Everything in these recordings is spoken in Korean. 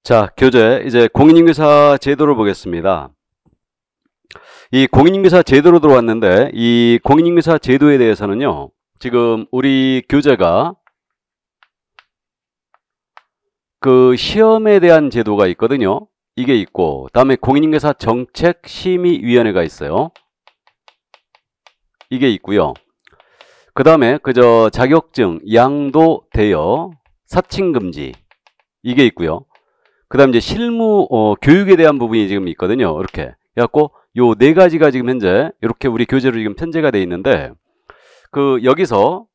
자, 교재 이제 공인중개사 제도를 보겠습니다. 이 공인중개사 제도로 들어왔는데 이 공인중개사 제도에 대해서는요. 지금 우리 교재가 그 시험에 대한 제도가 있거든요. 이게 있고 다음에 공인중개사 정책심의위원회가 있어요. 이게 있고요. 그 다음에 그저 자격증, 양도, 대여, 사칭금지 이게 있고요. 그 다음 이제 실무 교육에 대한 부분이 지금 있거든요. 이렇게 해갖고 요 네 가지가 지금 현재 이렇게 우리 교재로 지금 편제가 되어 있는데 그 여기서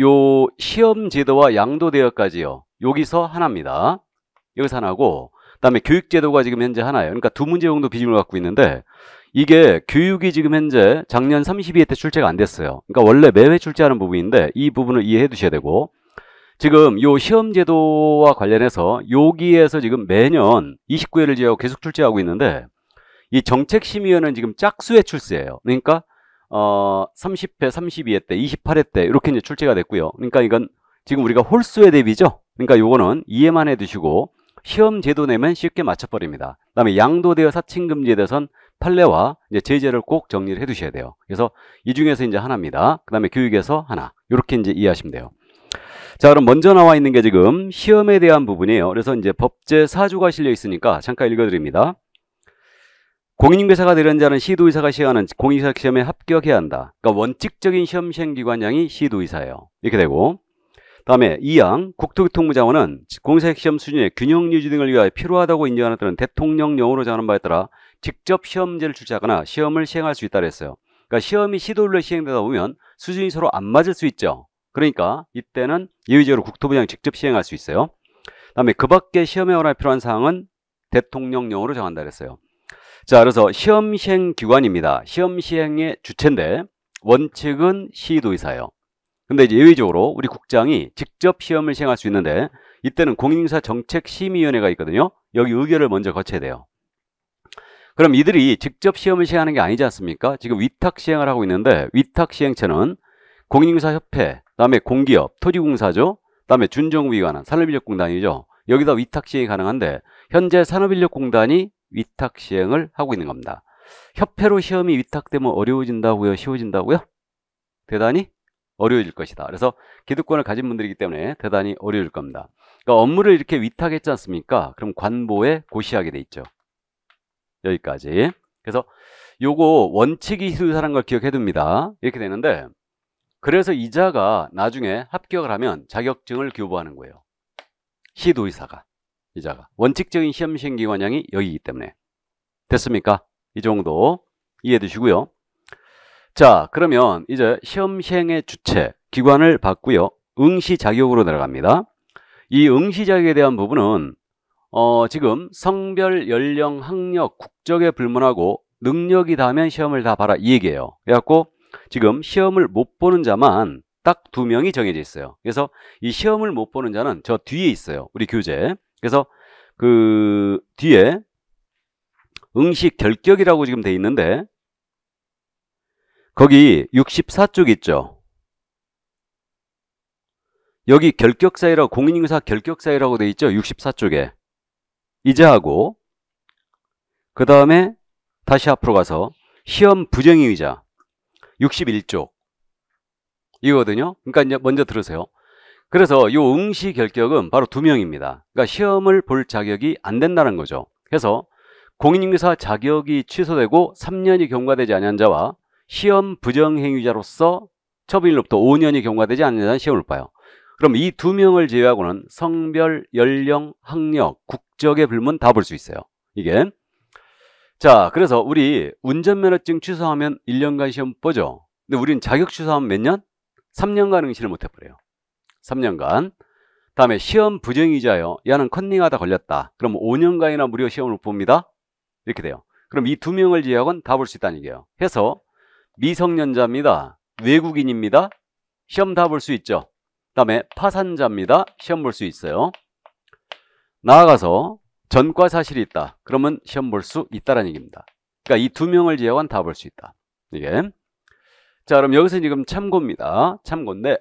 요 시험 제도와 양도 대여까지요. 여기서 하나입니다. 여기서 하나고 그다음에 교육 제도가 지금 현재 하나예요. 그러니까 두 문제 정도 비중을 갖고 있는데 이게 교육이 지금 현재 작년 32회 때 출제가 안 됐어요. 그러니까 원래 매회 출제하는 부분인데 이 부분을 이해해 두셔야 되고 지금 요 시험 제도와 관련해서 여기에서 지금 매년 29회를 제외하고 계속 출제하고 있는데 이 정책심의위원회는 지금 짝수의 출세예요. 그러니까 30회, 32회 때, 28회 때 이렇게 이제 출제가 됐고요. 그러니까 이건 지금 우리가 홀수의 대비죠. 그러니까 요거는 이해만 해두시고 시험 제도 내면 쉽게 맞춰버립니다. 그다음에 양도대여 사칭금지에 대해서는 판례와 이제 제재를 꼭 정리를 해두셔야 돼요. 그래서 이 중에서 이제 하나입니다. 그다음에 교육에서 하나 이렇게 이제 이해하시면 돼요. 자, 그럼 먼저 나와 있는 게 지금 시험에 대한 부분이에요. 그래서 이제 법제 4조가 실려 있으니까 잠깐 읽어드립니다. 공인중개사가 되려는 자는 시도의사가 시행하는 공인중개사 시험에 합격해야 한다. 그러니까 원칙적인 시험 시행기관장이 시도의사예요. 이렇게 되고 다음에 2항 국토교통부 자원은 공인중개사 시험 수준의 균형 유지 등을 위하여 필요하다고 인정하는 때는 대통령령으로 정하는 바에 따라 직접 시험제를 출제하거나 시험을 시행할 수 있다 그랬어요. 그러니까 시험이 시도일로 시행되다 보면 수준이 서로 안 맞을 수 있죠. 그러니까 이때는 예외적으로 국토부장이 직접 시행할 수 있어요. 다음에 그 밖에 시험에 관한 필요한 사항은 대통령령으로 정한다 그랬어요. 자, 그래서 시험 시행 기관입니다. 시험 시행의 주체인데 원칙은 시도의사예요. 근데 이제 예외적으로 우리 국장이 직접 시험을 시행할 수 있는데 이때는 공인중개사 정책심의위원회가 있거든요. 여기 의결을 먼저 거쳐야 돼요. 그럼 이들이 직접 시험을 시행하는 게 아니지 않습니까? 지금 위탁 시행을 하고 있는데 위탁 시행체는 공인중개사협회, 그다음에 공기업, 토지공사죠. 그다음에 준정부기관은 산업인력공단이죠. 여기다 위탁 시행이 가능한데 현재 산업인력공단이 위탁 시행을 하고 있는 겁니다. 협회로 시험이 위탁되면 어려워진다고요? 쉬워진다고요? 대단히 어려워질 것이다. 그래서 기득권을 가진 분들이기 때문에 대단히 어려울 겁니다. 그러니까 업무를 이렇게 위탁했지 않습니까? 그럼 관보에 고시하게 돼 있죠. 여기까지. 그래서 요거 원칙이 시도의사라는 걸 기억해 둡니다. 이렇게 되는데 그래서 이자가 나중에 합격을 하면 자격증을 교부하는 거예요. 시도의사가. 이자가. 원칙적인 시험 시행기관장이 여기이기 때문에. 됐습니까? 이 정도 이해해 두시고요. 자, 그러면 이제 시험 시행의 주체, 기관을 봤고요. 응시 자격으로 들어갑니다. 이 응시 자격에 대한 부분은 지금 성별, 연령, 학력, 국적에 불문하고 능력이 닿으면 시험을 다 봐라 이 얘기예요. 그래갖고 지금 시험을 못 보는 자만 딱 2명이 정해져 있어요. 그래서 이 시험을 못 보는 자는 저 뒤에 있어요. 우리 교재. 그래서 그 뒤에 응시 결격이라고 지금 돼 있는데 거기 64쪽 있죠. 여기 결격사유라고 공인중개사 결격사유라고 돼 있죠. 64쪽에. 이자하고 그 다음에 다시 앞으로 가서 시험 부정이의자 61쪽 이거거든요. 그러니까 이제 먼저 들으세요. 그래서 이 응시 결격은 바로 2명입니다. 그러니까 시험을 볼 자격이 안 된다는 거죠. 그래서 공인중개사 자격이 취소되고 3년이 경과되지 않은 자와 시험 부정행위자로서 처분일로부터 5년이 경과되지 않는 자는 시험을 봐요. 그럼 이 2명을 제외하고는 성별, 연령, 학력, 국적의 불문 다 볼 수 있어요. 이게. 자, 그래서 우리 운전면허증 취소하면 1년간 시험 보죠. 근데 우리는 자격 취소하면 몇 년? 3년간 응시를 못 해버려요. 3년간. 다음에 시험 부정이자요. 얘는 컨닝하다 걸렸다. 그럼 5년간이나 무료 시험을 못 봅니다. 이렇게 돼요. 그럼 이 2명을 제외하고는 다 볼 수 있다는 얘기예요. 해서 미성년자입니다. 외국인입니다. 시험 다 볼 수 있죠. 다음에 파산자입니다. 시험 볼 수 있어요. 나아가서 전과 사실이 있다. 그러면 시험 볼 수 있다는 얘기입니다. 그러니까 이 2명을 제외하고는 다 볼 수 있다. 이게. 자, 그럼 여기서 지금 참고입니다. 참고인데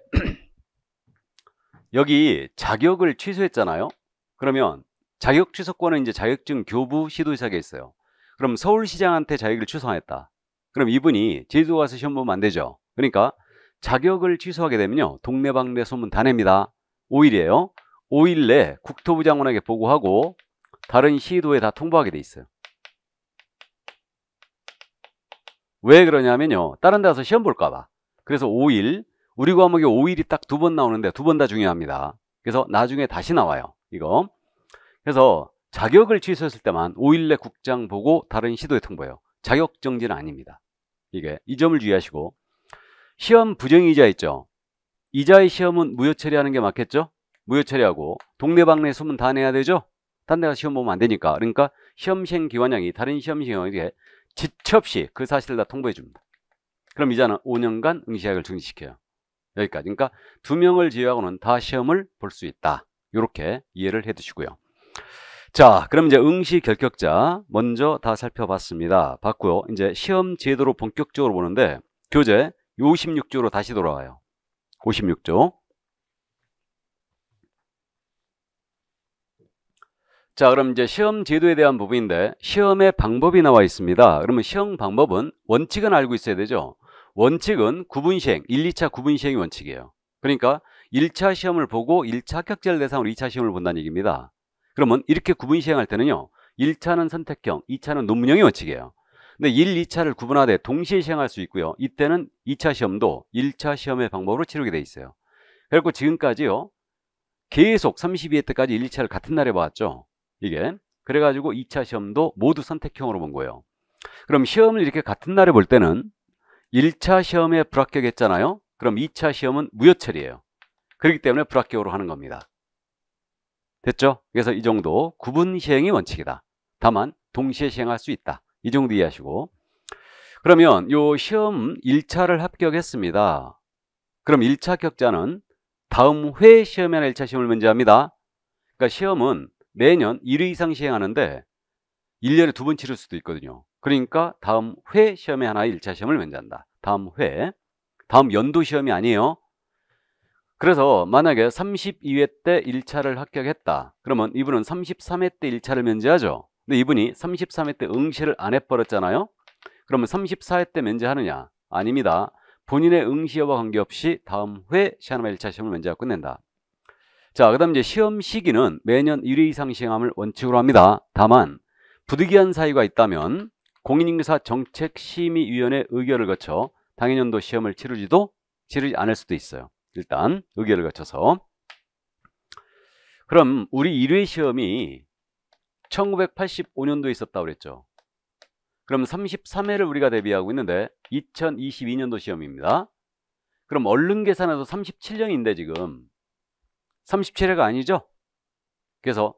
여기 자격을 취소했잖아요. 그러면 자격 취소권은 이제 자격증 교부 시도의사에 있어요. 그럼 서울시장한테 자격을 취소했다. 그럼 이분이 제주도 가서 시험 보면 안 되죠. 그러니까 자격을 취소하게 되면요, 동네방네 소문 다 냅니다. 5일이에요. 5일 내 국토부 장관에게 보고하고 다른 시도에 다 통보하게 돼 있어요. 왜 그러냐면요, 다른 데 가서 시험 볼까 봐. 그래서 5일, 우리 과목에 5일이 딱 2번 나오는데 2번 다 중요합니다. 그래서 나중에 다시 나와요, 이거. 그래서 자격을 취소했을 때만 5일 내 국장 보고 다른 시도에 통보해요. 자격 정지는 아닙니다. 이게 이 점을 주의하시고, 시험 부정이자 있죠. 이자의 시험은 무효 처리하는 게 맞겠죠? 무효 처리하고 동네방네 소문 다 내야 되죠? 딴 데 가서 시험 보면 안 되니까. 그러니까 시험 시행 기관장이 다른 시험 시행에게 지체 없이 그 사실을 다 통보해 줍니다. 그럼 이자는 5년간 응시자격을 정지시켜요. 여기까지. 그러니까 2명을 제외하고는 다 시험을 볼 수 있다. 이렇게 이해를 해 두시고요. 자, 그럼 이제 응시 결격자 먼저 다 살펴봤습니다. 봤고요. 이제 시험 제도로 본격적으로 보는데 교재 56조로 다시 돌아와요. 56조. 자, 그럼 이제 시험 제도에 대한 부분인데 시험의 방법이 나와 있습니다. 그러면 시험 방법은 원칙은 알고 있어야 되죠. 원칙은 구분시행, 1, 2차 구분시행이 원칙이에요. 그러니까 1차 시험을 보고 1차 합격자를 대상으로 2차 시험을 본다는 얘기입니다. 그러면 이렇게 구분시행할 때는요, 1차는 선택형, 2차는 논문형이 원칙이에요. 근데 1, 2차를 구분하되 동시에 시행할 수 있고요. 이때는 2차 시험도 1차 시험의 방법으로 치르게 돼 있어요. 그리고 지금까지요, 계속 32회 때까지 1, 2차를 같은 날에 봐왔죠. 이게. 그래가지고 2차 시험도 모두 선택형으로 본 거예요. 그럼 시험을 이렇게 같은 날에 볼 때는 1차 시험에 불합격했잖아요. 그럼 2차 시험은 무효 처리예요. 그렇기 때문에 불합격으로 하는 겁니다. 됐죠? 그래서 이 정도 구분 시행이 원칙이다. 다만 동시에 시행할 수 있다. 이 정도 이해하시고, 그러면 요 시험 1차를 합격했습니다. 그럼 1차 합격자는 다음 회 시험이나 1차 시험을 먼저 합니다. 그러니까 시험은 매년 1회 이상 시행하는데 1년에 2번 치를 수도 있거든요. 그러니까 다음 회 시험에 하나 1차 시험을 먼저 한다. 다음 회, 다음 연도 시험이 아니에요. 그래서 만약에 32회 때 1차를 합격했다. 그러면 이분은 33회 때 1차를 면제하죠. 근데 이분이 33회 때 응시를 안 해버렸잖아요. 그러면 34회 때 면제하느냐? 아닙니다. 본인의 응시 여부와 관계없이 다음 회 시험이나 1차 시험을 면제하고 끝낸다. 자, 그 다음 이제 시험 시기는 매년 1회 이상 시행함을 원칙으로 합니다. 다만 부득이한 사유가 있다면 공인인사정책심의위원회 의결을 거쳐 당해년도 시험을 치르지 않을 수도 있어요. 일단 의결을 거쳐서. 그럼 우리 1회 시험이 1985년도에 있었다고 그랬죠. 그럼 33회를 우리가 대비하고 있는데 2022년도 시험입니다. 그럼 얼른 계산해도 37년인데 지금 37회가 아니죠? 그래서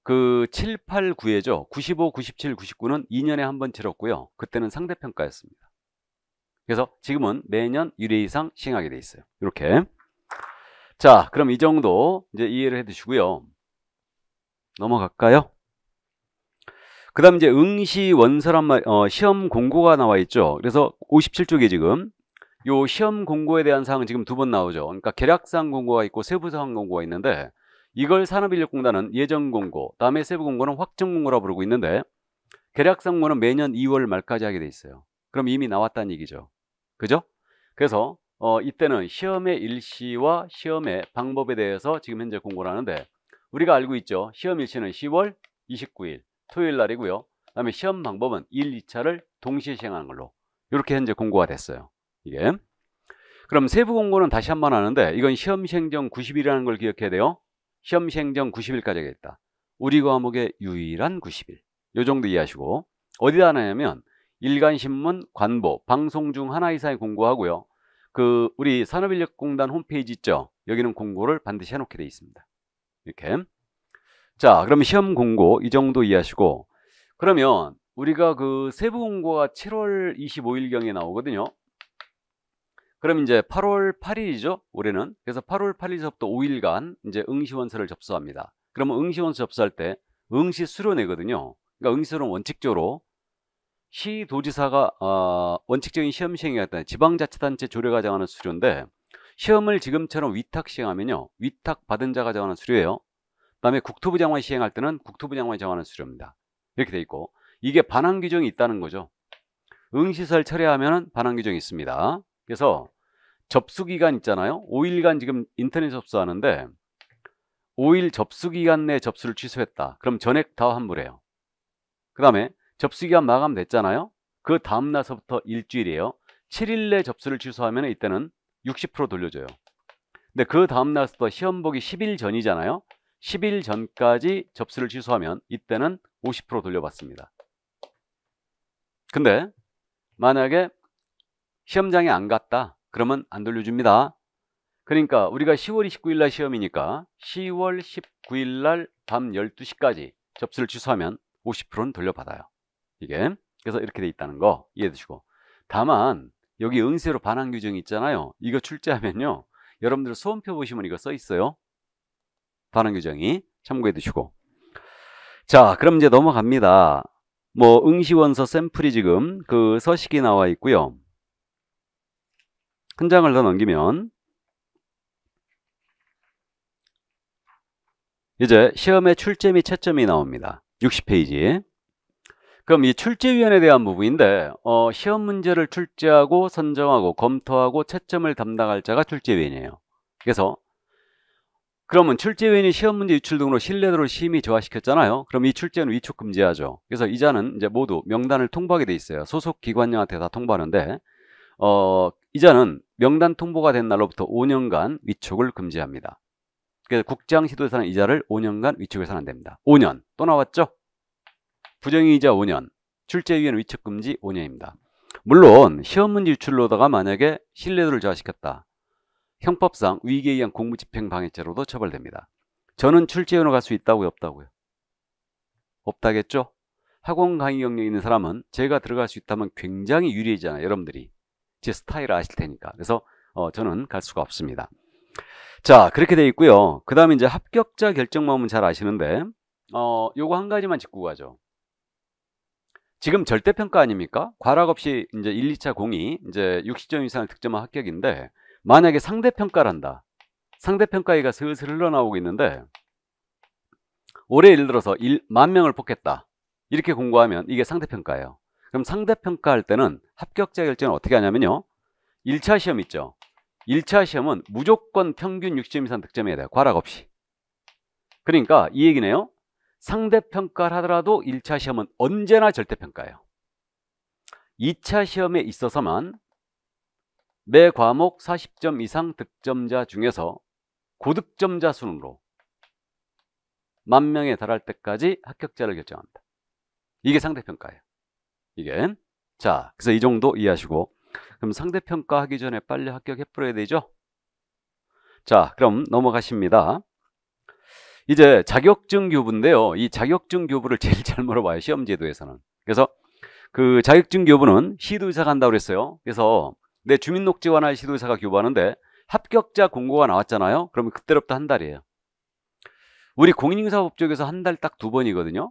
그 7, 8, 9회죠. 95, 97, 99는 2년에 한 번 치렀고요. 그때는 상대평가였습니다. 그래서 지금은 매년 1회 이상 시행하게 돼 있어요. 이렇게. 자, 그럼 이 정도 이제 이해를 해 두시고요. 넘어갈까요? 그 다음 이제 응시 원서란 시험 공고가 나와 있죠. 그래서 57쪽에 지금 요 시험 공고에 대한 사항은 지금 2번 나오죠. 그러니까 계략사항 공고가 있고 세부사항 공고가 있는데, 이걸 산업인력공단은 예정 공고, 다음에 세부 공고는 확정 공고라고 부르고 있는데, 계략사항 공고는 매년 2월 말까지 하게 돼 있어요. 그럼 이미 나왔다는 얘기죠. 그죠? 그래서 이때는 시험의 일시와 시험의 방법에 대해서 지금 현재 공고를 하는데, 우리가 알고 있죠. 시험 일시는 10월 29일 토요일 날이고요. 그다음에 시험 방법은 1, 2차를 동시에 시행하는 걸로 이렇게 현재 공고가 됐어요. 이게. 그럼 세부 공고는 다시 한번 하는데, 이건 시험 시행 전 90일이라는 걸 기억해야 돼요. 시험 시행 전 90일까지 하겠다. 우리 과목의 유일한 90일. 요 정도 이해하시고, 어디다 하냐면 일간신문, 관보, 방송 중 하나 이상의 공고하고요. 그 우리 산업인력공단 홈페이지 있죠. 여기는 공고를 반드시 해놓게 돼 있습니다. 이렇게. 자, 그럼 시험 공고 이 정도 이해하시고, 그러면 우리가 그 세부 공고가 7월 25일경에 나오거든요. 그럼 이제 8월 8일이죠, 올해는. 그래서 8월 8일서부터 5일간 이제 응시원서를 접수합니다. 그러면 응시원서 접수할 때 응시 수료 내거든요. 그러니까 응시 수료는 원칙적으로 시도지사가 원칙적인 시험 시행에 했던 지방자치단체 조례가 정하는 수료인데, 시험을 지금처럼 위탁 시행하면요, 위탁 받은 자가 정하는 수료예요. 그다음에 국토부 장관이 시행할 때는 국토부 장관이 정하는 수료입니다. 이렇게 돼 있고, 이게 반환 규정이 있다는 거죠. 응시설 철회하면 반환 규정이 있습니다. 그래서 접수 기간 있잖아요. 5일간 지금 인터넷 접수하는데 5일 접수 기간 내 접수를 취소했다. 그럼 전액 다 환불해요. 그 다음에 접수 기간 마감됐잖아요. 그 다음 날서부터 일주일이에요. 7일 내 접수를 취소하면 이때는 60% 돌려줘요. 근데 그 다음 날부터 시험 보기 10일 전이잖아요. 10일 전까지 접수를 취소하면 이때는 50% 돌려받습니다. 근데 만약에 시험장에 안 갔다 그러면 안 돌려줍니다. 그러니까 우리가 10월 29일 날 시험이니까 10월 19일 날 밤 12시까지 접수를 취소하면 50%는 돌려받아요. 이게 그래서 이렇게 돼 있다는 거 이해해 두시고, 다만 여기 응시로 반환 규정이 있잖아요. 이거 출제하면요, 여러분들 수험표 보시면 이거 써 있어요. 반환 규정이 참고해 두시고. 자, 그럼 이제 넘어갑니다. 뭐 응시원서 샘플이 지금 그 서식이 나와 있고요. 한 장을 더 넘기면 이제 시험의 출제 및 채점이 나옵니다. 60페이지. 그럼 이 출제위원에 대한 부분인데 시험 문제를 출제하고 선정하고 검토하고 채점을 담당할 자가 출제위원이에요. 그래서 그러면 출제위원이 시험 문제 유출 등으로 신뢰도를 심히 저하시켰잖아요. 그럼 이 출제는 위촉 금지하죠. 그래서 이 자는 이제 모두 명단을 통보하게 돼 있어요. 소속 기관장한테 다 통보하는데 이 자는 명단 통보가 된 날로부터 5년간 위촉을 금지합니다. 그래서 국장 시도에서는 이 자를 5년간 위촉해서는 안 됩니다. 5년 또 나왔죠? 부정이자 5년, 출제위원 위촉 금지 5년입니다. 물론 시험 문제 유출로다가 만약에 신뢰도를 저하시켰다, 형법상 위기에 의한 공무집행 방해죄로도 처벌됩니다. 저는 출제위원으로 갈 수 있다고요, 없다고요? 없다겠죠? 학원 강의 경력이 있는 사람은 제가 들어갈 수 있다면 굉장히 유리하잖아요. 여러분들이 제 스타일을 아실 테니까. 그래서 저는 갈 수가 없습니다. 자, 그렇게 돼 있고요. 그 다음에 이제 합격자 결정망은 잘 아시는데 요거 한 가지만 짚고 가죠. 지금 절대평가 아닙니까? 과락 없이 이제 1, 2차 공이 이제 60점 이상을 득점한 합격인데, 만약에 상대평가를 한다. 상대평가가 슬슬 흘러나오고 있는데, 올해 예를 들어서 10,000명을 뽑겠다. 이렇게 공고하면 이게 상대평가예요. 그럼 상대평가 할 때는 합격자 결정을 어떻게 하냐면요. 1차 시험 있죠. 1차 시험은 무조건 평균 60점 이상 득점해야 돼요. 과락 없이. 그러니까 이 얘기네요. 상대평가를 하더라도 1차 시험은 언제나 절대평가예요. 2차 시험에 있어서만 매 과목 40점 이상 득점자 중에서 고득점자 순으로 10,000명에 달할 때까지 합격자를 결정합니다. 이게 상대평가예요. 이게. 자, 그래서 이 정도 이해하시고, 그럼 상대평가 하기 전에 빨리 합격해버려야 되죠? 자, 그럼 넘어가십니다. 이제 자격증 교부인데요. 이 자격증 교부를 제일 잘 물어봐요, 시험제도에서는. 그래서 그 자격증 교부는 시도의사가 한다고 그랬어요. 그래서 내 주민등록증 하나의 시도의사가 교부하는데 합격자 공고가 나왔잖아요. 그러면 그때부터 한 달이에요. 우리 공인인사법 쪽에서 한 달 딱 2번이거든요.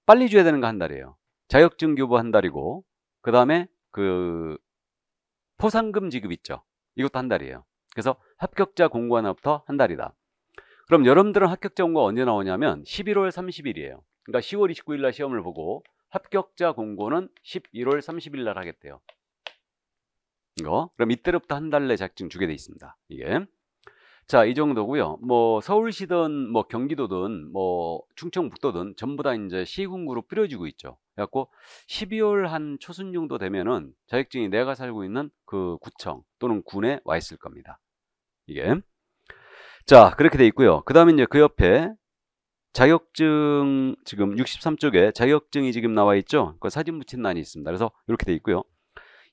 빨리 줘야 되는 거 한 달이에요. 자격증 교부 한 달이고, 그 다음에 그 포상금 지급 있죠. 이것도 한 달이에요. 그래서 합격자 공고 하나부터 한 달이다. 그럼 여러분들은 합격자 공고가 언제 나오냐면 11월 30일이에요. 그러니까 10월 29일 날 시험을 보고 합격자 공고는 11월 30일 날 하겠대요. 이거. 그럼 이때부터 한 달 내 자격증 주게 돼 있습니다. 이게. 자, 이 정도고요. 뭐 서울시든 뭐 경기도든 뭐 충청북도든 전부 다 이제 시군구로 뿌려지고 있죠. 그래갖고 12월 한 초순 정도 되면은 자격증이 내가 살고 있는 그 구청 또는 군에 와 있을 겁니다. 이게. 자, 그렇게 돼 있고요. 그 다음에 이제 그 옆에 자격증 지금 63쪽에 자격증이 지금 나와 있죠. 그 사진 붙인 란이 있습니다. 그래서 이렇게 돼 있고요.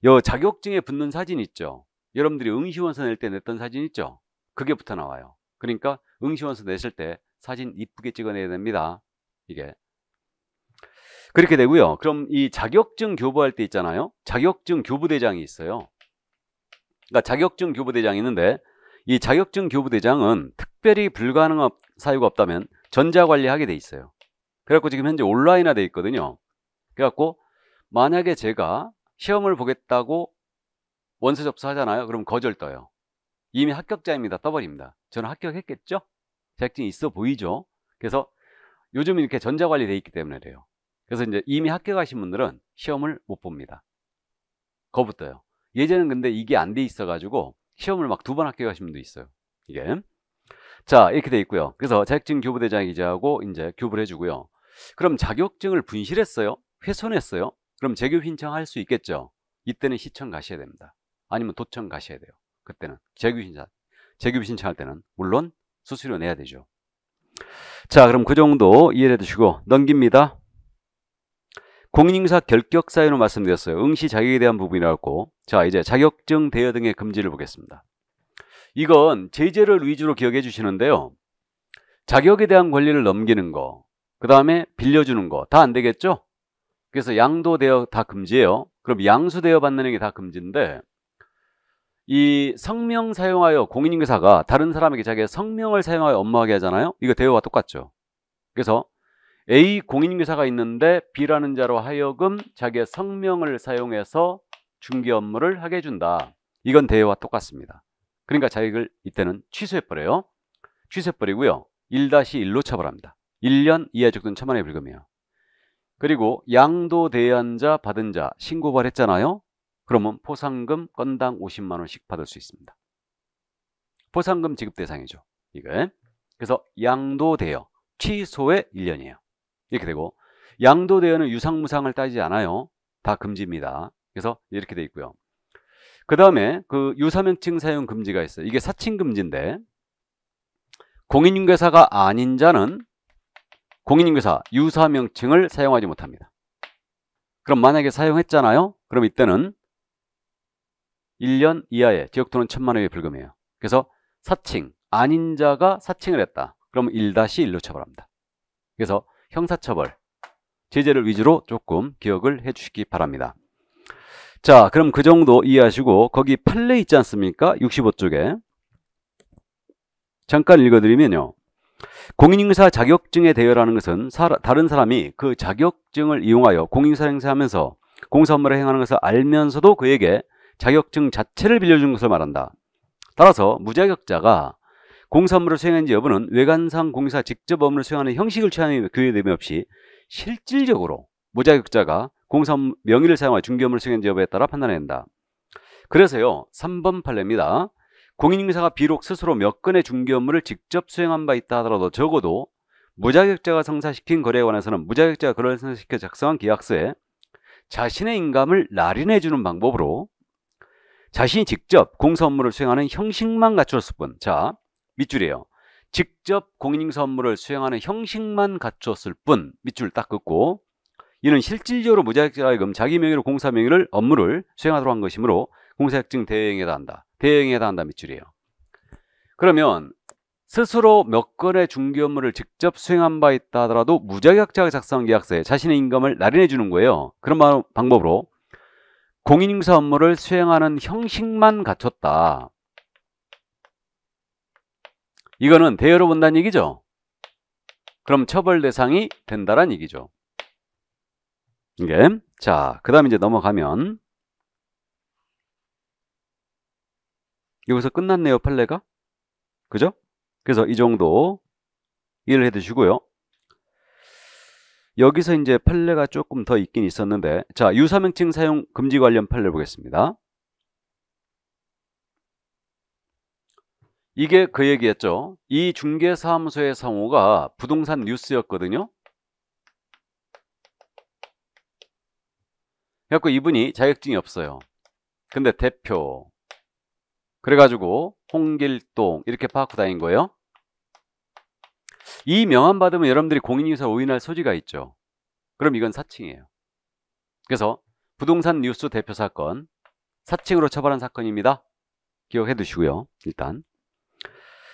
요 자격증에 붙는 사진 있죠. 여러분들이 응시원서 낼 때 냈던 사진 있죠. 그게 붙어 나와요. 그러니까 응시원서 내실 때 사진 이쁘게 찍어내야 됩니다. 이게. 그렇게 되고요. 그럼 이 자격증 교부할 때 있잖아요. 자격증 교부대장이 있어요. 그러니까 자격증 교부대장이 있는데, 이 자격증 교부대장은 특별히 불가능한 사유가 없다면 전자관리하게 돼 있어요. 그래갖고 지금 현재 온라인화 돼 있거든요. 그래갖고 만약에 제가 시험을 보겠다고 원서 접수하잖아요. 그럼 거절 떠요. 이미 합격자입니다. 떠버립니다. 저는 합격했겠죠? 자격증이 있어 보이죠? 그래서 요즘 이렇게 전자관리 돼 있기 때문에 그래요. 그래서 이제 이미 합격하신 분들은 시험을 못 봅니다. 거부떠요. 예전엔 근데 이게 안 돼 있어가지고 시험을 막 2번 합격하신 분도 있어요. 이게. 자, 이렇게 돼 있고요. 그래서 자격증 교부대장 기재하고 이제 교부를 해주고요. 그럼 자격증을 분실했어요? 훼손했어요? 그럼 재교부 신청할 수 있겠죠? 이때는 시청 가셔야 됩니다. 아니면 도청 가셔야 돼요. 그때는 재교부 신청할 때는 물론 수수료 내야 되죠. 자, 그럼 그 정도 이해해 두시고 넘깁니다. 공인인사 결격 사유로 말씀드렸어요. 응시 자격에 대한 부분이라고. 자, 이제 자격증 대여 등의 금지를 보겠습니다. 이건 제재를 위주로 기억해 주시는데요. 자격에 대한 권리를 넘기는 거, 그 다음에 빌려주는 거 다 안 되겠죠? 그래서 양도 대여 다 금지예요. 그럼 양수 대여 받는 게 다 금지인데, 이 성명 사용하여 공인인사가 다른 사람에게 자기의 성명을 사용하여 업무하게 하잖아요. 이거 대여와 똑같죠. 그래서 A 공인인사가 있는데 B라는 자로 하여금 자기의 성명을 사용해서 중개 업무를 하게 해준다. 이건 대여와 똑같습니다. 그러니까 자격을 이때는 취소해버려요. 취소해버리고요. 1-1로 처벌합니다. 1년 이하 적든 1,000만 원에 불금이에요. 그리고 양도 대여한 자 받은 자 신고발했잖아요. 그러면 포상금 건당 50만 원씩 받을 수 있습니다. 포상금 지급 대상이죠. 이게. 그래서 양도 대여 취소의 1년이에요. 이렇게 되고, 양도 대여는 유상무상을 따지지 않아요. 다 금지입니다. 그래서 이렇게 돼 있고요. 그 다음에 그 유사명칭 사용 금지가 있어요. 이게 사칭 금지인데, 공인중개사가 아닌 자는 공인중개사 유사명칭을 사용하지 못합니다. 그럼 만약에 사용했잖아요. 그럼 이때는 1년 이하의 징역 또는 1,000만 원에 불금해요. 그래서 사칭, 아닌 자가 사칭을 했다. 그러면 1-1로 처벌합니다. 그래서 형사처벌, 제재를 위주로 조금 기억을 해 주시기 바랍니다. 자, 그럼 그 정도 이해하시고 거기 판례 있지 않습니까? 65쪽에. 잠깐 읽어드리면요. 공인인사 자격증의 대여라는 것은 다른 사람이 그 자격증을 이용하여 공인사 행사하면서 공사 업무를 행하는 것을 알면서도 그에게 자격증 자체를 빌려준 것을 말한다. 따라서 무자격자가 공사 업무를 수행하는지 여부는 외관상 공사 직접 업무를 수행하는 형식을 취하는 교의 내용 없이 실질적으로 무자격자가 공사 명의를 사용하여 중개 업무를 수행하는지 여부에 따라 판단해야 된다. 그래서요, 3번 판례입니다. 공인인사가 비록 스스로 몇 건의 중개 업무를 직접 수행한 바 있다 하더라도 적어도 무자격자가 성사시킨 거래에 관해서는 무자격자가 거래를 성사시켜 작성한 계약서에 자신의 인감을 날인해 주는 방법으로 자신이 직접 공사 업무를 수행하는 형식만 갖추었을 뿐. 자, 밑줄이에요. 직접 공인인사 업무를 수행하는 형식만 갖추었을 뿐. 밑줄 딱 긋고, 이는 실질적으로 무자격자가 하여금 자기 명의로 공사 명의를 업무를 수행하도록 한 것이므로 공사자격증 대여행에 해당한다. 대여행에 해당한다. 밑줄이에요. 그러면 스스로 몇 건의 중개 업무를 직접 수행한 바 있다 하더라도 무자격자가 작성한 계약서에 자신의 인감을 날인해 주는 거예요. 그런 방법으로 공인인사 업무를 수행하는 형식만 갖췄다. 이거는 대여로 본다는 얘기죠. 그럼 처벌 대상이 된다란 얘기죠. 이게. 자, 그 다음에 이제 넘어가면 여기서 끝났네요, 판례가. 그죠? 그래서 이 정도 이해를 해 두시고요. 여기서 이제 판례가 조금 더 있긴 있었는데, 자, 유사명칭 사용 금지 관련 판례 보겠습니다. 이게 그 얘기였죠. 이 중개사무소의 상호가 부동산 뉴스였거든요. 그래갖고 이분이 자격증이 없어요. 근데 대표. 그래가지고 홍길동 이렇게 파악하고 다닌 거예요. 이 명함 받으면 여러분들이 공인인사 오인할 소지가 있죠. 그럼 이건 사칭이에요. 그래서 부동산 뉴스 대표 사건, 사칭으로 처벌한 사건입니다. 기억해 두시고요. 일단.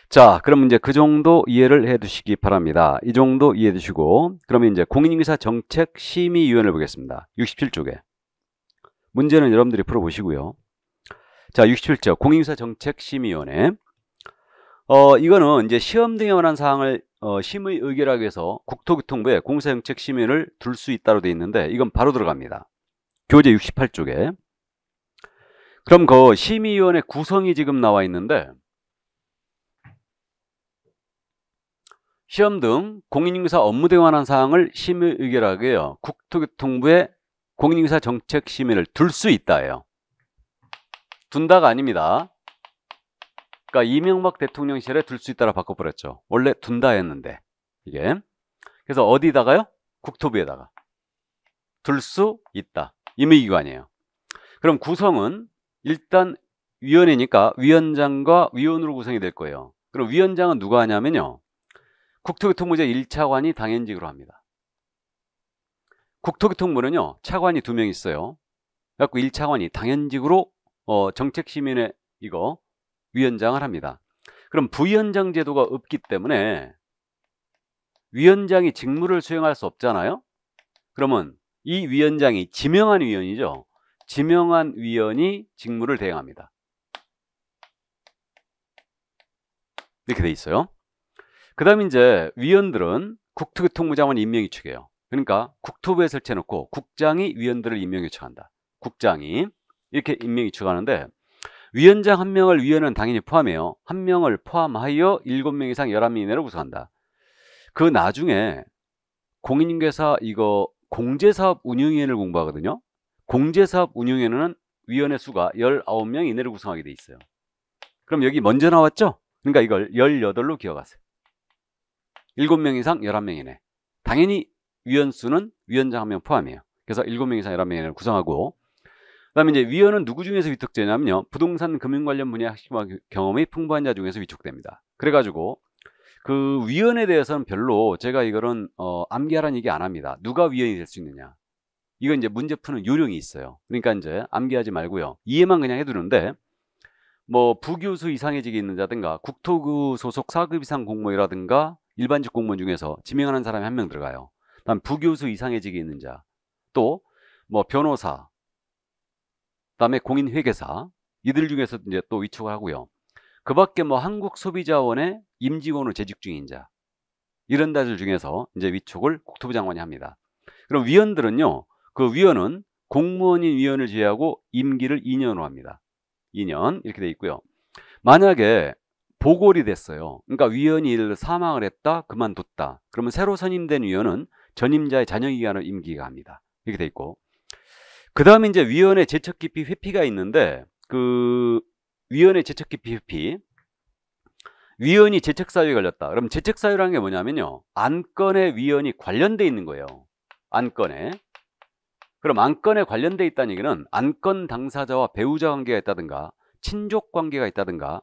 자, 그럼 이제 그 정도 이해를 해 두시기 바랍니다. 이 정도 이해해 두시고, 그러면 이제 공인인사 정책심의위원회를 보겠습니다. 67쪽에. 문제는 여러분들이 풀어보시고요. 자, 67쪽 공인인사 정책심의위원회. 이거는 이제 시험 등에 관한 사항을 심의 의결하기 위해서 국토교통부에 공사정책심의를 둘 수 있다로 되어 있는데, 이건 바로 들어갑니다. 교재 68쪽에. 그럼 그 심의위원회 구성이 지금 나와 있는데, 시험 등 공인중개사 업무 등에 관한 사항을 심의 의결하게 해요. 국토교통부에 공인중개사 정책 심의를 둘 수 있다예요. 둔다가 아닙니다. 그러니까 이명박 대통령실에 둘 수 있다라 바꿔버렸죠. 원래 둔다 했는데 이게. 그래서 어디다가요? 국토부에다가 둘 수 있다. 임의기관이에요. 그럼 구성은 일단 위원회니까 위원장과 위원으로 구성이 될 거예요. 그럼 위원장은 누가 하냐면요. 국토교통부제 1차관이 당연직으로 합니다. 국토교통부는요. 차관이 2명 있어요. 그래갖고 1차관이 당연직으로 정책심의회 이거 위원장을 합니다. 그럼 부위원장 제도가 없기 때문에 위원장이 직무를 수행할 수 없잖아요. 그러면 이 위원장이 지명한 위원이죠. 지명한 위원이 직무를 대행합니다. 이렇게 돼 있어요. 그 다음에 이제 위원들은 국토교통부 장관이 임명 위촉해요. 그러니까 국토부에 설치해놓고 국장이 위원들을 임명 위촉한다. 국장이 이렇게 임명 위촉하는데 위원장 1명을 위원은 당연히 포함해요. 1명을 포함하여 7명 이상 11명 이내로 구성한다. 그 나중에 공인중개사 이거 공제사업 운영위원회를 공부하거든요. 공제사업 운영위원회는 위원회 수가 19명 이내로 구성하게 돼 있어요. 그럼 여기 먼저 나왔죠? 그러니까 이걸 18로 기억하세요. 7명 이상 11명 이내. 당연히 위원 수는 위원장 1명 포함이에요. 그래서 7명 이상 11명 이내를 구성하고 그 다음에 이제 위원은 누구 중에서 위촉되냐면요. 부동산 금융 관련 분야 학식과 경험이 풍부한 자 중에서 위촉됩니다. 그래가지고 그 위원에 대해서는 별로 제가 이거는 암기하라는 얘기 안 합니다. 누가 위원이 될 수 있느냐. 이건 이제 문제 푸는 요령이 있어요. 그러니까 이제 암기하지 말고요. 이해만 그냥 해두는데 뭐 부교수 이상의 직이 있는 자든가 국토부 소속 4급 이상 공무원이라든가 일반직 공무원 중에서 지명하는 사람이 1명 들어가요. 다음 부교수 이상의 직이 있는 자, 또 뭐 변호사, 그다음에 공인회계사 이들 중에서 이제 또 위촉을 하고요. 그 밖에 뭐 한국소비자원의 임직원으로 재직 중인 자 이런 자들 중에서 이제 위촉을 국토부 장관이 합니다. 그럼 위원들은요. 그 위원은 공무원인 위원을 제외하고 임기를 2년으로 합니다. 2년 이렇게 돼 있고요. 만약에 보궐이 됐어요. 그러니까 위원이 사망을 했다, 그만뒀다. 그러면 새로 선임된 위원은 전임자의 자녀 기간을 임기가 합니다. 이렇게 돼 있고. 그 다음에 이제 위원회 제척 기피 회피가 있는데 그 위원회 제척 기피 회피 위원이 제척 사유에 걸렸다. 그럼 제척 사유라는 게 뭐냐면요. 안건에 위원이 관련돼 있는 거예요. 안건에. 그럼 안건에 관련돼 있다는 얘기는 안건 당사자와 배우자 관계가 있다든가 친족 관계가 있다든가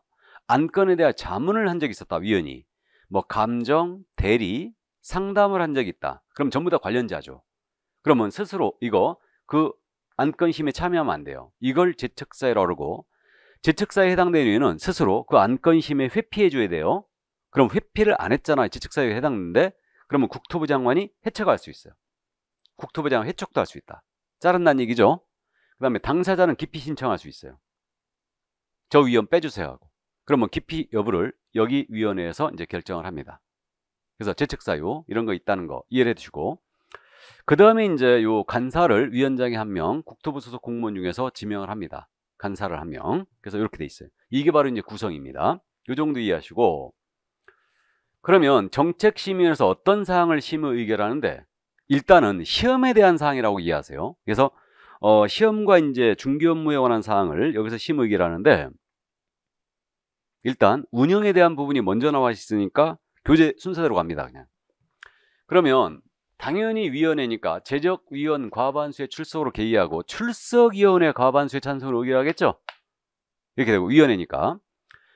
안건에 대한 자문을 한 적이 있었다. 위원이. 뭐 감정, 대리, 상담을 한 적이 있다. 그럼 전부 다 관련자죠. 그러면 스스로 이거 그 안건심에 참여하면 안 돼요. 이걸 제척사유라고 그러고 제척사유에 해당되는 위원은 스스로 그 안건심에 회피해 줘야 돼요. 그럼 회피를 안 했잖아요. 제척사유에 해당되는데 그러면 국토부 장관이 해촉할 수 있어요. 국토부 장관 해촉도 할 수 있다. 자른다는 얘기죠. 그 다음에 당사자는 기피 신청할 수 있어요. 저 위원 빼주세요 하고. 그러면 기피 여부를 여기 위원회에서 이제 결정을 합니다. 그래서 제척사유 이런 거 있다는 거 이해를 해주시고 그 다음에 이제 요 간사를 위원장이 1명 국토부 소속 공무원 중에서 지명을 합니다. 간사를 1명. 그래서 이렇게 돼 있어요. 이게 바로 이제 구성입니다. 요 정도 이해하시고 그러면 정책심의에서 어떤 사항을 심의 의결하는데 일단은 시험에 대한 사항이라고 이해하세요. 그래서 시험과 이제 중개업무에 관한 사항을 여기서 심의 의결하는데 일단 운영에 대한 부분이 먼저 나와 있으니까 교재 순서대로 갑니다. 그냥. 그러면 당연히 위원회니까 재적위원 과반수의 출석으로 개의하고 출석위원회 과반수의 찬성으로 의결하겠죠. 이렇게 되고 위원회니까.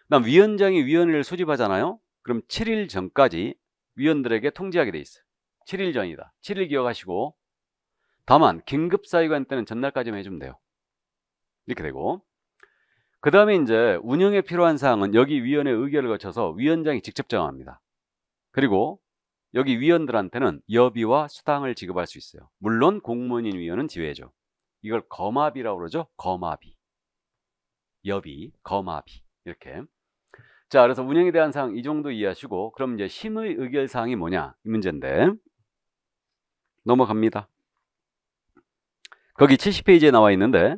그다음 위원장이 위원회를 소집하잖아요. 그럼 7일 전까지 위원들에게 통지하게 돼 있어요. 7일 전이다. 7일 기억하시고 다만 긴급사유가 때는 전날까지만 해주면 돼요. 이렇게 되고 그 다음에 이제 운영에 필요한 사항은 여기 위원회 의결을 거쳐서 위원장이 직접 정합니다. 그리고 여기 위원들한테는 여비와 수당을 지급할 수 있어요. 물론 공무원인 위원은 지외죠. 이걸 거마비라고 그러죠. 거마비. 여비, 거마비. 이렇게. 자, 그래서 운영에 대한 사항 이 정도 이해하시고 그럼 이제 심의 의결 사항이 뭐냐? 이 문제인데 넘어갑니다. 거기 70페이지에 나와 있는데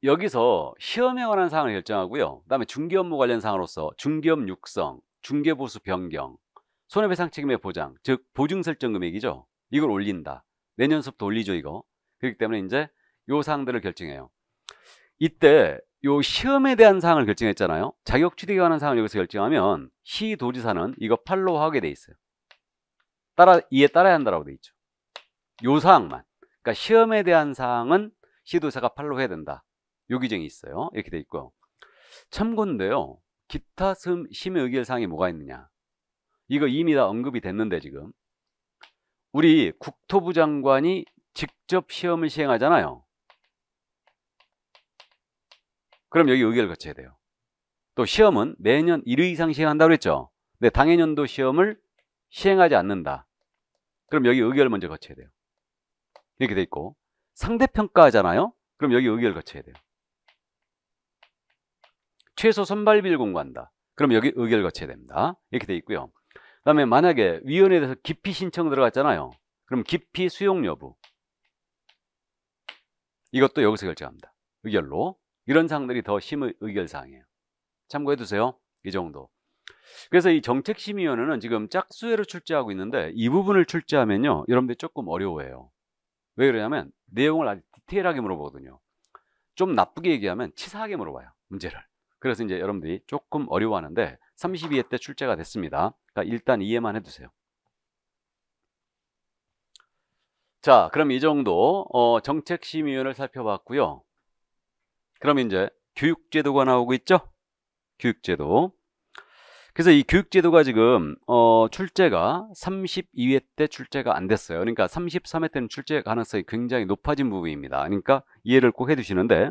여기서 시험에 관한 사항을 결정하고요. 그 다음에 중개업무 관련 사항으로서 중개업 육성, 중개보수 변경, 손해배상 책임의 보장, 즉 보증 설정 금액이죠. 이걸 올린다. 내년 수부터 올리죠, 이거. 그렇기 때문에 이제 요 사항들을 결정해요. 이때 요 시험에 대한 사항을 결정했잖아요. 자격 취득에 관한 사항을 여기서 결정하면 시도지사는 이거 팔로우하게 돼 있어요. 이에 따라야 한다라고 돼 있죠. 요 사항만. 그러니까 시험에 대한 사항은 시도지사가 팔로우해야 된다. 요 규정이 있어요. 이렇게 돼 있고요. 참고인데요. 기타 심의 의결 사항이 뭐가 있느냐. 이거 이미 다 언급이 됐는데 지금 우리 국토부 장관이 직접 시험을 시행하잖아요. 그럼 여기 의결을 거쳐야 돼요. 또 시험은 매년 1회 이상 시행한다고 그랬죠. 근데 당해년도 시험을 시행하지 않는다. 그럼 여기 의결을 먼저 거쳐야 돼요. 이렇게 돼 있고 상대평가하잖아요. 그럼 여기 의결을 거쳐야 돼요. 최소 선발비를 공고한다. 그럼 여기 의결을 거쳐야 됩니다. 이렇게 돼 있고요. 그 다음에 만약에 위원회에서 기피 신청 들어갔잖아요. 그럼 기피 수용 여부. 이것도 여기서 결정합니다. 의결로. 이런 사항들이 더 심의 의결 사항이에요. 참고해 두세요. 이 정도. 그래서 이 정책심의위원회는 지금 짝수회로 출제하고 있는데 이 부분을 출제하면요. 여러분들이 조금 어려워해요. 왜 그러냐면 내용을 아주 디테일하게 물어보거든요. 좀 나쁘게 얘기하면 치사하게 물어봐요. 문제를. 그래서 이제 여러분들이 조금 어려워하는데 32회 때 출제가 됐습니다. 그러니까 일단 이해만 해두세요. 자, 그럼 이 정도 정책심의위원회를 살펴봤고요. 그럼 이제 교육제도가 나오고 있죠? 교육제도. 그래서 이 교육제도가 지금 출제가 32회 때 출제가 안 됐어요. 그러니까 33회 때는 출제 가능성이 굉장히 높아진 부분입니다. 그러니까 이해를 꼭 해두시는데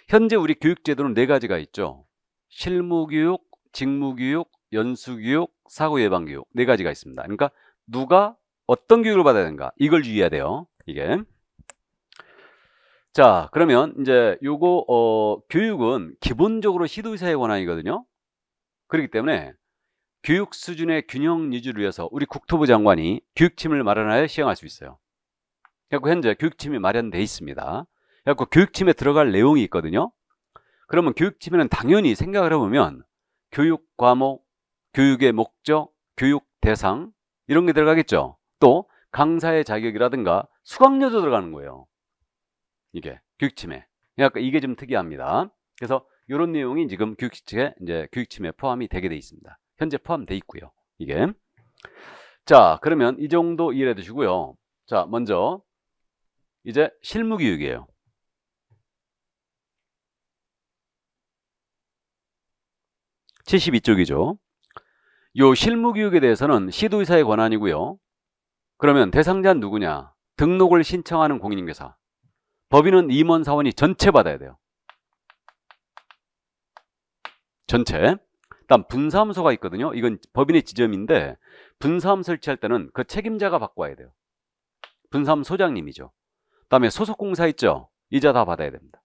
현재 우리 교육제도는 4가지가 있죠. 실무교육, 직무교육, 연수교육, 사고예방교육 4가지가 있습니다. 그러니까 누가 어떤 교육을 받아야 되는가 이걸 주의해야 돼요. 이게. 자, 그러면 이제 요거 교육은 기본적으로 시도의사의 권한이거든요. 그렇기 때문에 교육 수준의 균형 유지를 위해서 우리 국토부 장관이 교육팀을 마련하여 시행할 수 있어요. 그래서 현재 교육팀이 마련돼 있습니다. 그래서 교육팀에 들어갈 내용이 있거든요. 그러면 교육팀에는 당연히 생각을 해보면 교육 과목, 교육의 목적, 교육 대상 이런 게 들어가겠죠. 또 강사의 자격이라든가 수강료도 들어가는 거예요. 이게 교육팀에. 그러니까 이게 좀 특이합니다. 그래서 이런 내용이 지금 교육팀에 포함이 되게 돼 있습니다. 현재 포함되어 있고요. 이게. 자, 그러면 이 정도 이해해 두시고요. 자, 먼저 이제 실무교육이에요. (72쪽이죠) 요 실무교육에 대해서는 시도의사의 권한이고요. 그러면 대상자는 누구냐? 등록을 신청하는 공인중개사. 법인은 임원 사원이 전체 받아야 돼요. 전체. 다음 분사무소가 있거든요. 이건 법인의 지점인데 분사함 설치할 때는 그 책임자가 바꿔야 돼요. 분사함 소장님이죠. 다음에 소속공사 있죠. 이자 다 받아야 됩니다.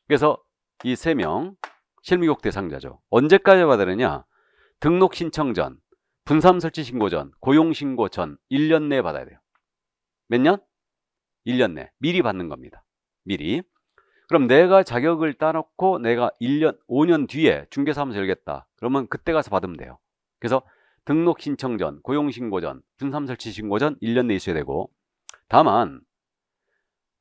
그래서 이 3명 실무교육 대상자죠. 언제까지 받아야 되느냐? 등록 신청 전, 분사함 설치 신고 전, 고용 신고 전 1년 내에 받아야 돼요. 몇 년? 1년 내. 미리 받는 겁니다. 미리. 그럼 내가 자격을 따놓고 내가 5년 뒤에 중개사무소 열겠다. 그러면 그때 가서 받으면 돼요. 그래서 등록 신청 전, 고용 신고 전, 분사함 설치 신고 전 1년 내에 있어야 되고, 다만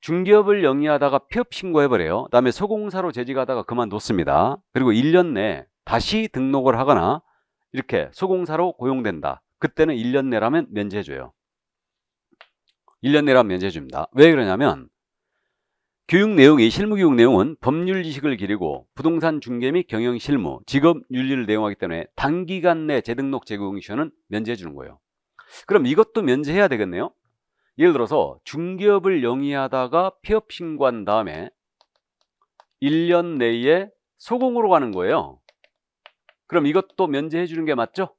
중개업을 영위하다가 폐업 신고해버려요. 그 다음에 소공사로 재직하다가 그만뒀습니다. 그리고 1년 내에 다시 등록을 하거나 이렇게 소공사로 고용된다. 그때는 1년 내라면 면제해줘요. 1년 내라면 면제해줍니다. 왜 그러냐면 교육 내용이 실무교육 내용은 법률 지식을 기르고 부동산 중개 및 경영 실무, 직업 윤리를 내용하기 때문에 단기간 내 재등록 재고용 시효는 면제해주는 거예요. 그럼 이것도 면제해야 되겠네요. 예를 들어서 중개업을 영위하다가 폐업 신고한 다음에 1년 내에 소공으로 가는 거예요. 그럼 이것도 면제해 주는 게 맞죠?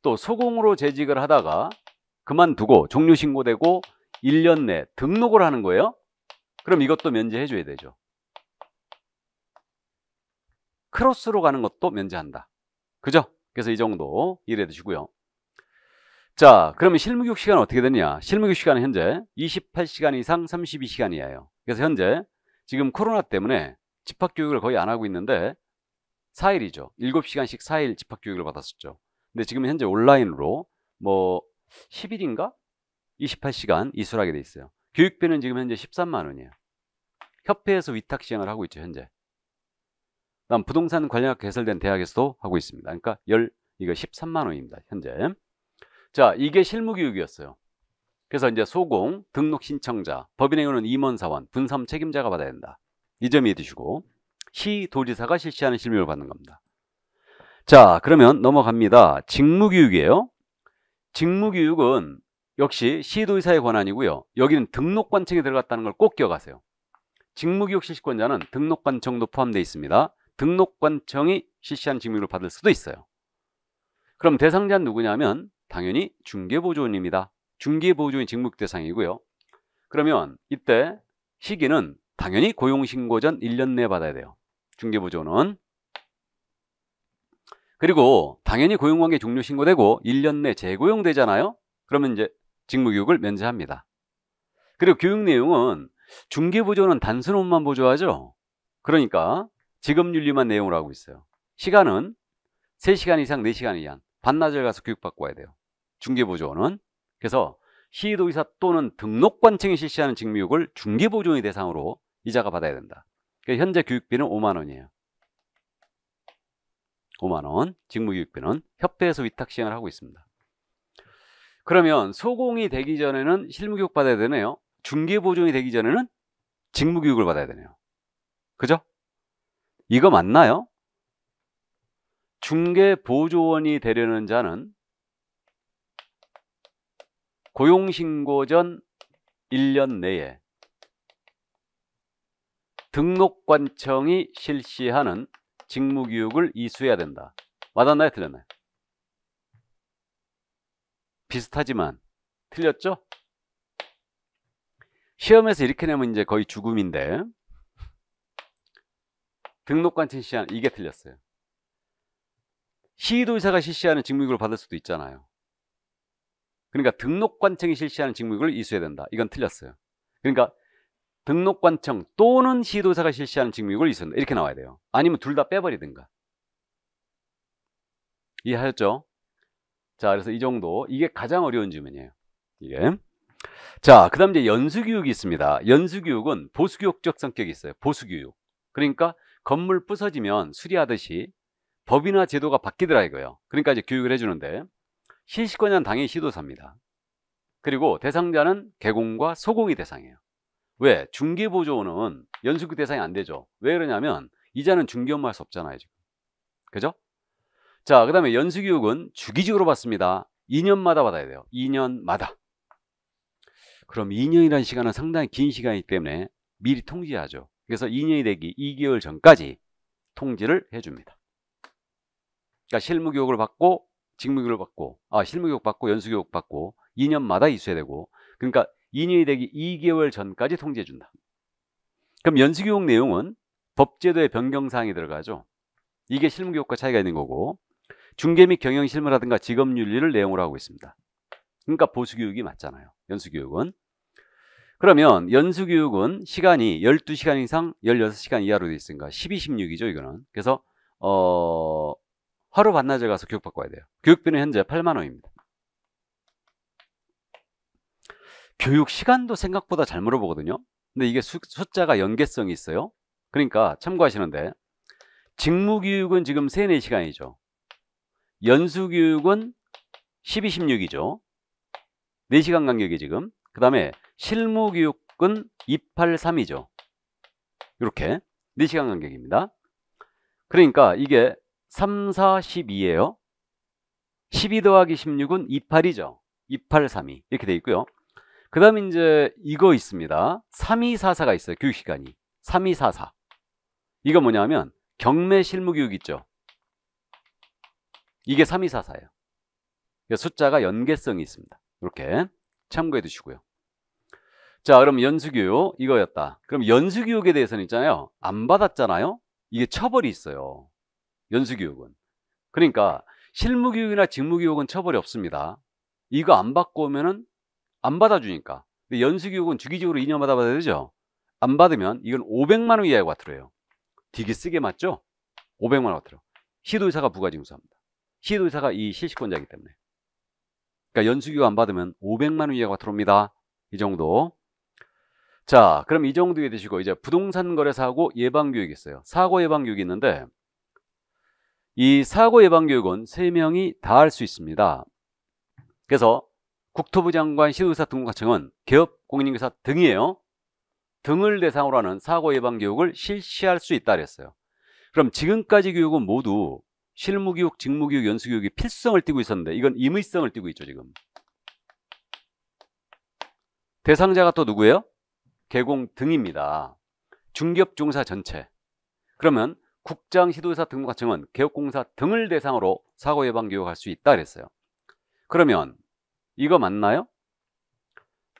또 소공으로 재직을 하다가 그만두고 종료 신고되고 1년 내 등록을 하는 거예요. 그럼 이것도 면제해 줘야 되죠. 크로스로 가는 것도 면제한다. 그죠? 그래서 이 정도 이해해 두시고요. 자, 그러면 실무교육 시간은 어떻게 되느냐? 실무교육 시간은 현재 28시간 이상 32시간이에요. 그래서 현재 지금 코로나 때문에 집합교육을 거의 안 하고 있는데 4일이죠. 7시간씩 4일 집합교육을 받았었죠. 근데 지금 현재 온라인으로 뭐 10일인가? 28시간 이수하게 돼 있어요. 교육비는 지금 현재 13만 원이에요. 협회에서 위탁 시행을 하고 있죠, 현재. 다음 부동산 관련 개설된 대학에서도 하고 있습니다. 그러니까 이거 13만 원입니다, 현재. 자, 이게 실무교육이었어요. 그래서 이제 소공, 등록 신청자, 법인행위는 임원사원, 분담 책임자가 받아야 된다. 이 점 이해해 두시고, 시도지사가 실시하는 실무교육을 받는 겁니다. 자, 그러면 넘어갑니다. 직무교육이에요. 직무교육은 역시 시도지사의 권한이고요. 여기는 등록관청에 들어갔다는 걸 꼭 기억하세요. 직무교육 실시권자는 등록관청도 포함되어 있습니다. 등록관청이 실시한 직무교육을 받을 수도 있어요. 그럼 대상자는 누구냐면 당연히 중개보조원입니다. 중개보조원이 직무교육 대상이고요. 그러면 이때 시기는 당연히 고용신고 전 1년 내에 받아야 돼요. 중개보조원은. 그리고 당연히 고용관계 종료 신고되고 1년 내 재고용되잖아요. 그러면 이제 직무교육을 면제합니다. 그리고 교육 내용은 중개보조는 단순 업무만 보조하죠. 그러니까 직업윤리만 내용으로 하고 있어요. 시간은 3시간 이상 4시간 이상 반나절 가서 교육받고 와야 돼요. 중개보조는. 그래서 시도의사 또는 등록관청이 실시하는 직무교육을 중개보조원의 대상으로 이자가 받아야 된다. 그러니까 현재 교육비는 5만 원이에요. 5만 원 직무교육비는 협회에서 위탁 시행을 하고 있습니다. 그러면 소공이 되기 전에는 실무교육 받아야 되네요. 중개보조원이 되기 전에는 직무교육을 받아야 되네요. 그죠? 이거 맞나요? 중개보조원이 되려는 자는 고용신고 전 1년 내에 등록관청이 실시하는 직무교육을 이수해야 된다. 맞았나요? 틀렸나요? 비슷하지만 틀렸죠? 시험에서 이렇게 내면 이제 거의 죽음인데 등록관청 실시하는 이게 틀렸어요. 시도의사가 실시하는 직무교육을 받을 수도 있잖아요. 그러니까 등록관청이 실시하는 직무교육을 이수해야 된다. 이건 틀렸어요. 그러니까 등록관청 또는 시도의사가 실시하는 직무교육을 이수한다. 이렇게 나와야 돼요. 아니면 둘 다 빼버리든가. 이해하셨죠? 자, 그래서 이 정도. 이게 가장 어려운 질문이에요. 이게. 자, 그 다음 이제 연수교육이 있습니다. 연수교육은 보수교육적 성격이 있어요. 보수교육. 그러니까 건물 부서지면 수리하듯이 법이나 제도가 바뀌더라 이거예요. 그러니까 이제 교육을 해주는데 실시권자는 당연히 시도사입니다. 그리고 대상자는 개공과 소공이 대상이에요. 왜? 중개보조원은 연수교육 대상이 안 되죠. 왜 그러냐면 이자는 중개 업무 할 수 없잖아요, 지금. 그죠? 자, 그 다음에 연수교육은 주기적으로 받습니다. 2년마다 받아야 돼요. 2년마다. 그럼 2년이라는 시간은 상당히 긴 시간이기 때문에 미리 통지하죠. 그래서 2년이 되기 2개월 전까지 통지를 해줍니다. 그러니까 실무교육을 받고 직무교육을 받고 실무교육 받고 연수교육 받고 2년마다 이수해야 되고, 그러니까 2년이 되기 2개월 전까지 통지해준다. 그럼 연수교육 내용은 법제도의 변경사항이 들어가죠. 이게 실무교육과 차이가 있는 거고, 중개 및 경영실무라든가 직업윤리를 내용으로 하고 있습니다. 그러니까 보수교육이 맞잖아요, 연수교육은. 그러면 연수교육은 시간이 12시간 이상 16시간 이하로 되어 있으니까 12, 16이죠 이거는. 그래서 하루 반나절 가서 교육받고 와야 돼요. 교육비는 현재 8만 원입니다. 교육 시간도 생각보다 잘 물어보거든요. 근데 이게 숫자가 연계성이 있어요. 그러니까 참고하시는데, 직무교육은 지금 3, 4시간이죠. 연수교육은 12, 16이죠. 4시간 간격이 지금. 그 다음에 실무교육은 283이죠. 이렇게 4시간 간격입니다. 그러니까 이게 3, 4, 12예요. 12 더하기 16은 28이죠. 2832 이렇게 돼 있고요. 그 다음에 이제 이거 있습니다. 3244가 있어요. 교육시간이 3244. 이거 뭐냐면 경매 실무교육 있죠. 이게 3244예요. 숫자가 연계성이 있습니다. 이렇게 참고해 두시고요. 자, 그럼 연수교육 이거였다. 그럼 연수교육에 대해서는 있잖아요, 안 받았잖아요. 이게 처벌이 있어요, 연수교육은. 그러니까 실무교육이나 직무교육은 처벌이 없습니다. 이거 안 받고 오면은 안 받아주니까. 근데 연수교육은 주기적으로 2년마다 받아야 되죠. 안 받으면 이건 500만 원 이하의 과태료예요. 되게 쓰게 맞죠? 500만 원 같아요. 시도의사가 부가징수합니다. 시도의사가 이 실시권자이기 때문에. 그러니까 연수기금 안 받으면 500만 원 이하가 들어옵니다. 이 정도. 자, 그럼 이 정도 이해되시고 이제 부동산 거래 사고 예방 교육이 있어요. 사고 예방 교육이 있는데 이 사고 예방 교육은 3명이 다 할 수 있습니다. 그래서 국토부 장관, 시도의사 등록하청은 기업, 공인중개사 등이에요. 등을 대상으로 하는 사고 예방 교육을 실시할 수 있다 그랬어요. 그럼 지금까지 교육은 모두 실무교육, 직무교육, 연수교육이 필수성을 띠고 있었는데 이건 임의성을 띠고 있죠. 지금 대상자가 또 누구예요? 개공 등입니다. 중기업 종사 전체. 그러면 국장, 시도의사 등록하청은 개업공사 등을 대상으로 사고 예방 교육할 수 있다 그랬어요. 그러면 이거 맞나요?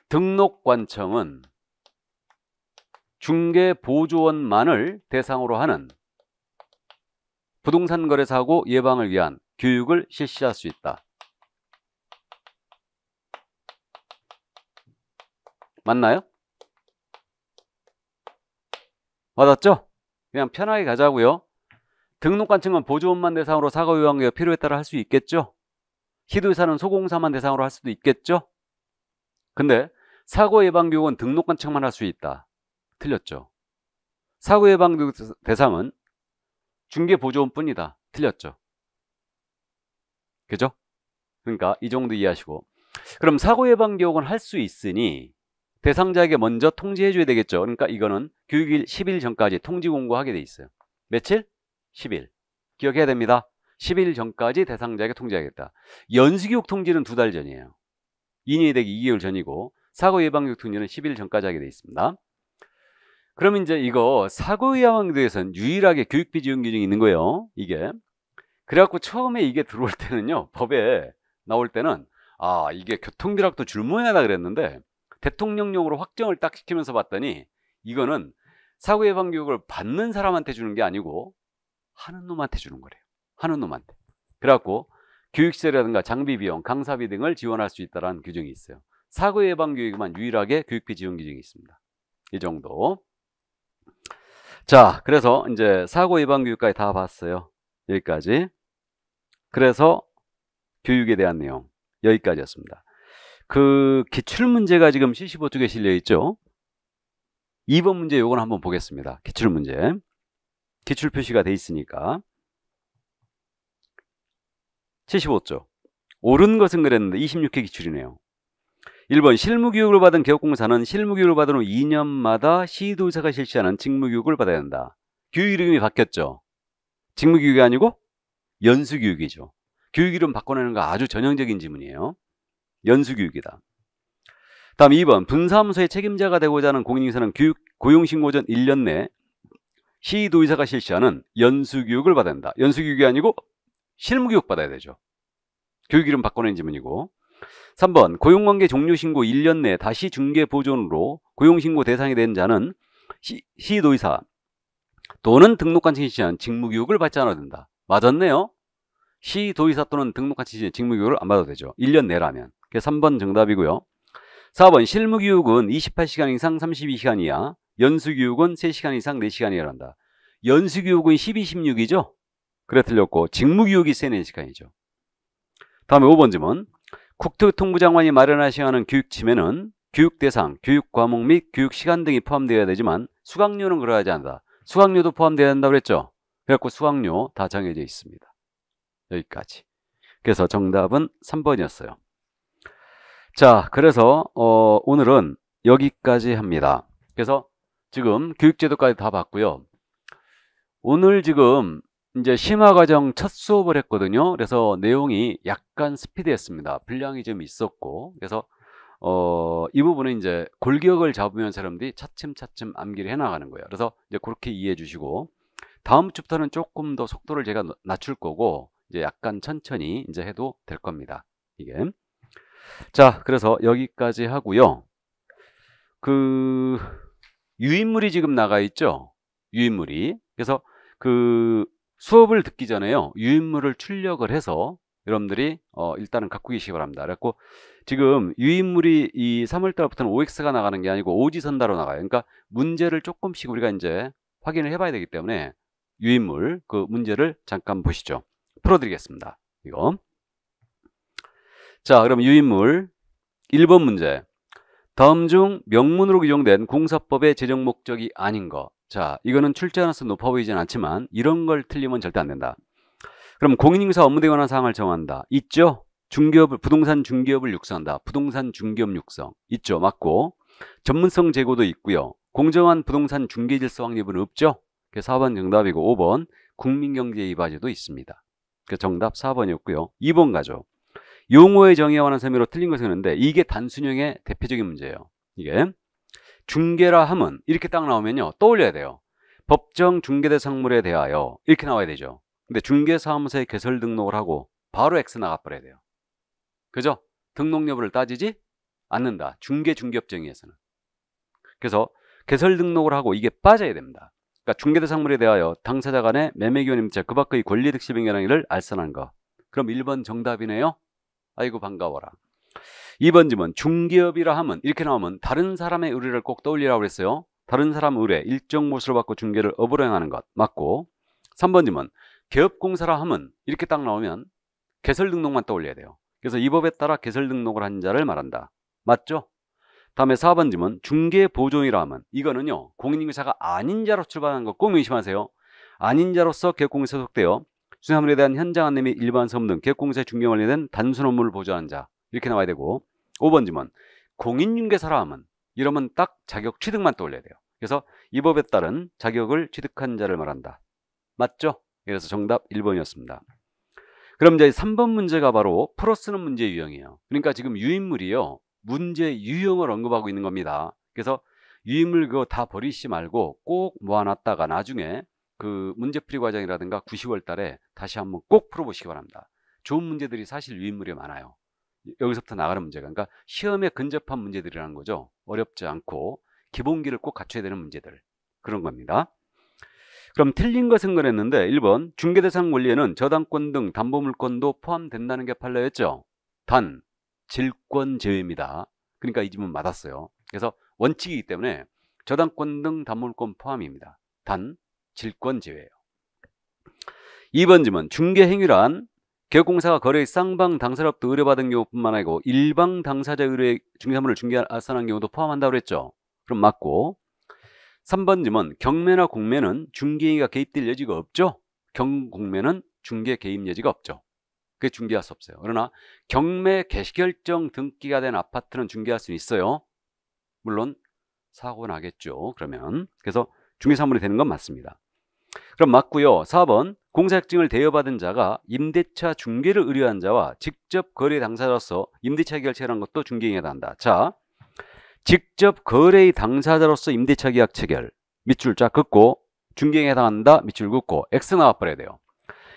등록관청은 중개보조원만을 대상으로 하는 부동산 거래 사고 예방을 위한 교육을 실시할 수 있다. 맞나요? 맞았죠? 그냥 편하게 가자고요. 등록관청은 보조원만 대상으로 사고 예방 교육 필요에 따라 할 수 있겠죠? 시도의사는 소공사만 대상으로 할 수도 있겠죠? 근데 사고 예방 교육은 등록관청만 할 수 있다. 틀렸죠? 사고 예방 교육 대상은 중개보조원뿐이다. 틀렸죠? 그죠? 그러니까 이 정도 이해하시고, 그럼 사고 예방 교육은 할 수 있으니 대상자에게 먼저 통지해 줘야 되겠죠. 그러니까 이거는 교육일 10일 전까지 통지 공고하게 돼 있어요. 며칠? 10일. 기억해야 됩니다. 10일 전까지 대상자에게 통지하겠다. 연수교육 통지는 2달 전이에요. 2년이 되기 2개월 전이고 사고 예방교육 통지는 10일 전까지 하게 돼 있습니다. 그럼 이제 이거 사고 예방교육에서는 유일하게 교육비 지원 규정이 있는 거예요. 이게. 그래갖고 처음에 이게 들어올 때는요. 법에 나올 때는 아 이게 교통비락도 줄 모양이다 그랬는데 대통령령으로 확정을 딱 시키면서 봤더니 이거는 사고 예방 교육을 받는 사람한테 주는 게 아니고 하는 놈한테 주는 거래요. 하는 놈한테. 그래갖고 교육시설이라든가 장비 비용, 강사비 등을 지원할 수 있다는 규정이 있어요. 사고 예방 교육에만 유일하게 교육비 지원 규정이 있습니다. 이 정도. 자, 그래서 이제 사고 예방 교육까지 다 봤어요. 여기까지. 그래서 교육에 대한 내용 여기까지였습니다. 그 기출문제가 지금 75쪽에 실려있죠. 2번 문제 요건 한번 보겠습니다. 기출문제. 기출 표시가 돼 있으니까. 75쪽. 옳은 것은 그랬는데 26회 기출이네요. 1번 실무교육을 받은 개업공사는 실무교육을 받은 후 2년마다 시도의사가 실시하는 직무교육을 받아야 한다. 교육 이름이 바뀌었죠. 직무교육이 아니고 연수교육이죠. 교육 이름 바꿔내는 거 아주 전형적인 지문이에요. 연수교육이다. 다음 2번 분사무소의 책임자가 되고자 하는 공인인사는 고용신고 전 1년 내 시도의사가 실시하는 연수교육을 받아야 한다. 연수교육이 아니고 실무교육 받아야 되죠. 교육 이름 바꿔낸 지문이고. 3번 고용관계 종료신고 1년 내 다시 중개보조원으로 고용신고 대상이 된 자는 시도의사 또는 등록관청이 실시한 직무교육을 받지 않아도 된다. 맞았네요. 시도의사 또는 등록관청이 실시한 직무교육을 안 받아도 되죠. 1년 내라면. 그게 3번 정답이고요. 4번 실무교육은 28시간 이상 32시간 이하, 연수교육은 3시간 이상 4시간이라 한다. 연수교육은 12, 16이죠? 그래 틀렸고 직무교육이 3, 4시간이죠. 다음에 5번 질문. 국토교통부 장관이 마련하셔야 하는 교육침에는 교육대상, 교육과목 및 교육시간 등이 포함되어야 되지만 수강료는 그러하지 않는다. 수강료도 포함되어야 한다고 그랬죠? 그래갖고 수강료 다 정해져 있습니다. 여기까지. 그래서 정답은 3번이었어요. 자, 그래서 오늘은 여기까지 합니다. 그래서 지금 교육제도까지 다 봤고요. 오늘 지금 이제 심화과정 첫 수업을 했거든요. 그래서 내용이 약간 스피드했습니다. 분량이 좀 있었고, 그래서 이 부분은 이제 골격을 잡으면 사람들이 차츰차츰 암기를 해나가는 거예요. 그래서 이제 그렇게 이해해 주시고, 다음 주부터는 조금 더 속도를 제가 낮출 거고, 이제 약간 천천히 이제 해도 될 겁니다. 이게. 자, 그래서 여기까지 하고요. 그 유인물이 지금 나가 있죠. 유인물이. 그래서 그 수업을 듣기 전에요. 유인물을 출력을 해서 여러분들이 일단은 갖고 계시기 바랍니다. 그래갖고 지금 유인물이 이 3월달부터는 OX가 나가는 게 아니고 오지선다로 나가요. 그러니까 문제를 조금씩 우리가 이제 확인을 해봐야 되기 때문에 유인물 그 문제를 잠깐 보시죠. 풀어드리겠습니다. 이거. 자, 그럼 유인물 1번 문제. 다음 중 명문으로 규정된 공사법의 제정 목적이 아닌 거. 자, 이거는 출제 가능성이 높아 보이진 않지만 이런 걸 틀리면 절대 안 된다. 그럼 공인인증서 업무 등에 관한 사항을 정한다. 있죠? 중개업을, 부동산 중개업을 육성한다. 부동산 중개업 육성. 있죠? 맞고. 전문성 제고도 있고요. 공정한 부동산 중개 질서 확립은 없죠? 그래서 4번 정답이고 5번 국민경제 이바지도 있습니다. 그 정답 4번이었고요. 2번 가죠. 용어의 정의에 관한 설명으로 틀린 것을 했는데 이게 단순형의 대표적인 문제예요. 이게 중개라 함은 이렇게 딱 나오면요. 떠올려야 돼요. 법정 중개대상물에 대하여 이렇게 나와야 되죠. 근데 중개사무소에 개설 등록을 하고 바로 X 나가버려야 돼요. 그죠? 등록 여부를 따지지 않는다. 중개업정의에서는. 그래서 개설 등록을 하고 이게 빠져야 됩니다. 그러니까 중개대상물에 대하여 당사자 간의 매매기원 임차 그 밖의 권리득 실행이라는 알선한 거. 그럼 1번 정답이네요. 아이고 반가워라. 2번 질문. 중개업이라 하면 이렇게 나오면 다른 사람의 의뢰를 꼭 떠올리라고 그랬어요. 다른 사람 의뢰 일정 모수를 받고 중개를 업으로 행하는 것 맞고. 3번 질문. 개업공사라 하면 이렇게 딱 나오면 개설 등록만 떠올려야 돼요. 그래서 이 법에 따라 개설 등록을 한 자를 말한다. 맞죠? 다음에 4번 질문. 중개보존이라 하면 이거는요. 공인인증사가 아닌 자로 출발하는 거 꼭 명심하세요. 아닌 자로서 개업공사에 소속되어 수사물에 대한 현장 안내 및 일반 서문 등 개업공사의 중개 관련된 단순 업무를 보조하는 자 이렇게 나와야 되고. 5번 질문. 공인중개사라 하면 이러면 딱 자격 취득만 떠올려야 돼요. 그래서 이 법에 따른 자격을 취득한 자를 말한다. 맞죠? 그래서 정답 1번이었습니다. 그럼 이제 3번 문제가 바로 풀어 쓰는 문제 유형이에요. 그러니까 지금 유인물이요. 문제 유형을 언급하고 있는 겁니다. 그래서 유인물 그거 다 버리시 말고 꼭 모아놨다가 나중에 그 문제풀이 과정이라든가 90월 달에 다시 한번 꼭 풀어보시기 바랍니다. 좋은 문제들이 사실 유인물이 많아요. 여기서부터 나가는 문제가. 그러니까 시험에 근접한 문제들이라는 거죠. 어렵지 않고 기본기를 꼭 갖춰야 되는 문제들. 그런 겁니다. 그럼 틀린 것은 그랬는데 1번 중개대상 권리에는 저당권 등 담보물권도 포함된다는 게 판례였죠. 단 질권 제외입니다. 그러니까 이 질문 맞았어요. 그래서 원칙이기 때문에 저당권 등 담보물권 포함입니다. 단 질권 제외예요. 2번 질문. 중개행위란 개업공사가 거래의 쌍방 당사자로부터 의뢰받은 경우뿐만 아니고 일방 당사자 의뢰 중개사물을 알선한 경우도 포함한다고 그랬죠. 그럼 맞고. 3번 질문. 경매나 공매는 중개행위가 개입될 여지가 없죠. 경공매는 중개 개입 여지가 없죠. 그게 중개할 수 없어요. 그러나 경매 개시결정 등기가 된 아파트는 중개할 수 있어요. 물론 사고 나겠죠. 그러면 그래서 중개사물이 되는 건 맞습니다. 그럼 맞고요. 4번 공사약증을 대여받은 자가 임대차 중개를 의뢰한 자와 직접 거래 당사자로서 임대차 결체를 한 것도 중개행위에 해당한다. 자, 직접 거래의 당사자로서 임대차 계약 체결 밑줄 쫙 긋고 중개행위에 해당한다. 밑줄 긋고 X 나와버려야 돼요.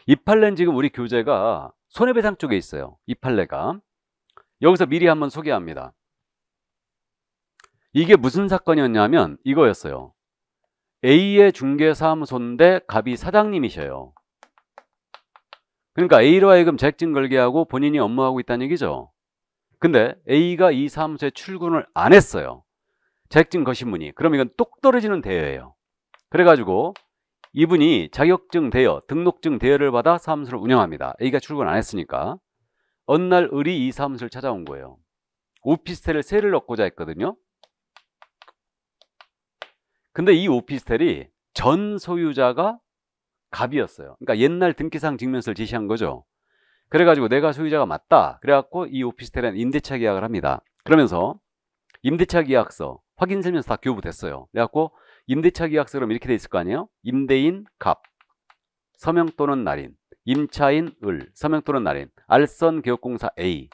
이 판례는 지금 우리 교재가 손해배상 쪽에 있어요. 이 판례가. 여기서 미리 한번 소개합니다. 이게 무슨 사건이었냐면 이거였어요. A의 중개사무소인데 갑이 사장님이셔요. 그러니까 A로 하여금 자격증 걸게 하고 본인이 업무하고 있다는 얘기죠. 근데 A가 이 사무소에 출근을 안 했어요. 자격증 거신 분이. 그럼 이건 똑 떨어지는 대여예요. 그래가지고 이분이 자격증 대여, 등록증 대여를 받아 사무소를 운영합니다. A가 출근 안 했으니까. 어느 날 을이 이 사무소를 찾아온 거예요. 오피스텔을 세를 얻고자 했거든요. 근데 이 오피스텔이 전 소유자가 갑이었어요. 그러니까 옛날 등기상 증명서를 제시한 거죠. 그래가지고 내가 소유자가 맞다. 그래갖고 이 오피스텔에 임대차 계약을 합니다. 그러면서 임대차 계약서, 확인설명서 다 교부됐어요. 그래갖고 임대차 계약서 그럼 이렇게 돼 있을 거 아니에요? 임대인 갑, 서명 또는 날인, 임차인 을, 서명 또는 날인, 알선 개업공사 A,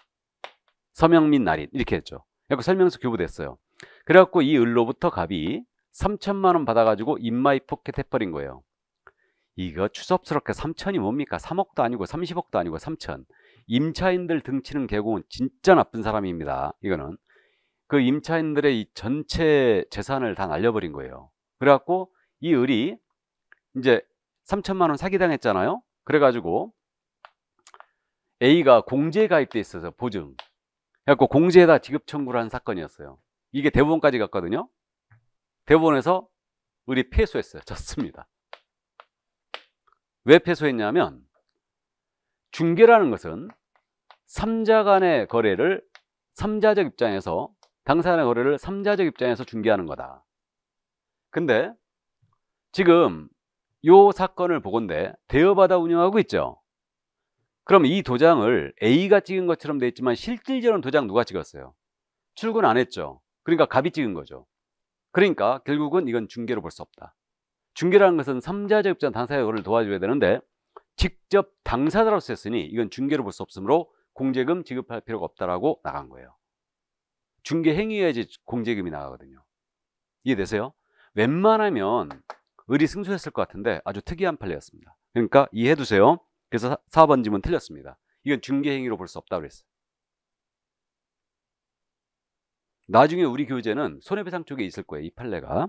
서명 및 날인 이렇게 했죠. 그래갖고 설명서 교부됐어요. 그래갖고 이 을로부터 갑이 3천만 원 받아가지고 인마이 포켓 해버린 거예요. 이거 추접스럽게 3천이 뭡니까? 3억도 아니고 30억도 아니고 3천. 임차인들 등치는 개공은 진짜 나쁜 사람입니다. 이거는 그 임차인들의 이 전체 재산을 다 날려버린 거예요. 그래갖고 이 을이 이제 3천만 원 사기당했잖아요. 그래가지고 A가 공제에 가입돼 있어서 보증. 그래갖고 공제에다 지급 청구를 한 사건이었어요. 이게 대법원까지 갔거든요. 대법원에서 을이 패소했어요. 졌습니다. 왜 패소했냐면 중개라는 것은 3자 간의 거래를 3자적 입장에서 당사자의 거래를 3자적 입장에서 중개하는 거다. 근데 지금 요 사건을 보건대 대여받아 운영하고 있죠. 그럼 이 도장을 A가 찍은 것처럼 돼 있지만 실질적으로 도장 누가 찍었어요? 출근 안 했죠. 그러니까 갑이 찍은 거죠. 그러니까 결국은 이건 중개로 볼 수 없다. 중개라는 것은 3자적 입장 당사자의 거래를 도와줘야 되는데 직접 당사자로서 했으니 이건 중개로 볼 수 없으므로 공제금 지급할 필요가 없다라고 나간 거예요. 중개 행위해야지 공제금이 나가거든요. 이해되세요? 웬만하면 을이 승소했을 것 같은데 아주 특이한 판례였습니다. 그러니까 이해해 두세요. 그래서 4번 질문 틀렸습니다. 이건 중개 행위로 볼 수 없다고 그랬어요. 나중에 우리 교재는 손해배상 쪽에 있을 거예요. 이 판례가.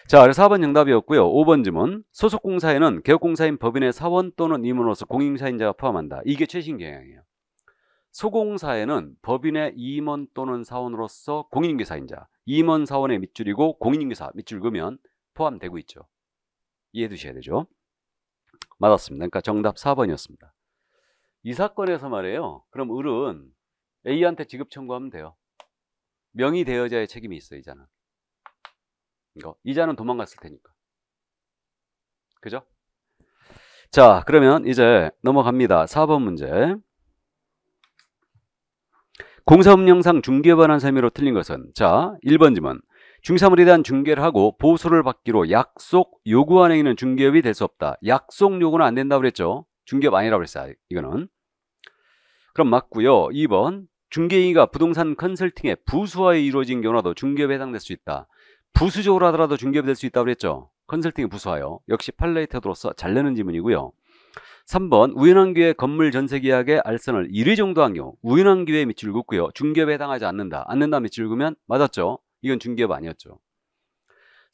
자, 그래서 4번 정답이었고요. 5번 질문. 소속공사에는 개업공사인 법인의 사원 또는 임원으로서 공인사인자가 포함한다. 이게 최신 경향이에요. 소공사에는 법인의 임원 또는 사원으로서 공인인계사인자, 임원 사원의 밑줄이고 공인인계사 밑줄 그으면 포함되고 있죠. 이해해 두셔야 되죠. 맞았습니다. 그러니까 정답 4번이었습니다. 이 사건에서 말이에요. 그럼 을은 A한테 지급 청구하면 돼요. 명의 대여자의 책임이 있어. 이자는. 이자는 도망갔을 테니까. 그죠? 자, 그러면 이제 넘어갑니다. 4번 문제. 공사법령상 중개에 관한 혐의로 틀린 것은, 자, 1번 질문. 중개사물에 대한 중개를 하고 보수를 받기로 약속 요구한 행위는 중개업이 될 수 없다. 약속 요구는 안 된다고 그랬죠. 중개업 아니라고 그랬어요. 이거는. 그럼 맞고요. 2번. 중개행위가 부동산 컨설팅의 부수하에 이루어진 경우라도 중개업에 해당될 수 있다. 부수적으로 하더라도 중개업이 될 수 있다고 그랬죠. 컨설팅의 부수하여. 역시 판례이터로서 잘 내는 지문이고요. 3번. 우연한 기회에 건물 전세계약의 알선을 1회 정도 한 경우 우연한 기회에 밑줄 긋고요. 중개업에 해당하지 않는다. 밑줄 긋으면 맞았죠. 이건 중개업 아니었죠.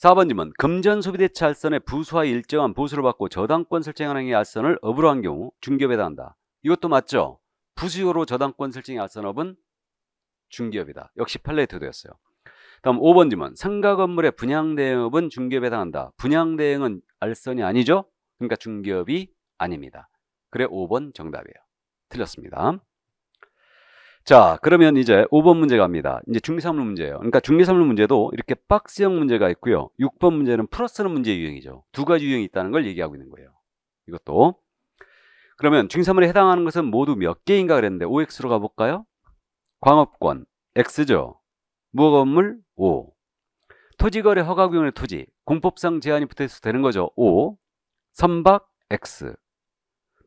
4번 질문. 금전 소비대체 알선의 부수하에 일정한 보수를 받고 저당권 설정하는 행위 알선을 업으로 한 경우 중개업에 해당한다. 이것도 맞죠. 부수적으로 저당권 설정의 알선업은 중개업이다. 역시 판례이터도였어요. 다음 5번 질문. 상가 건물의 분양대행업은 중개업에 해당한다. 분양대행은 알선이 아니죠. 그러니까 중개업이 아닙니다. 그래 5번 정답이에요. 틀렸습니다. 자, 그러면 이제 5번 문제 갑니다. 이제 중개사물 문제예요. 그러니까 중개사물 문제도 이렇게 박스형 문제가 있고요. 6번 문제는 풀어쓰는 문제 유형이죠. 두 가지 유형이 있다는 걸 얘기하고 있는 거예요. 이것도. 그러면 중개사물에 해당하는 것은 모두 몇 개인가 그랬는데 OX로 가볼까요? 광업권 X죠. 무허건물 O. 토지거래 허가구역의 토지 공법상 제한이 붙어있어도 되는 거죠. O. 선박 X.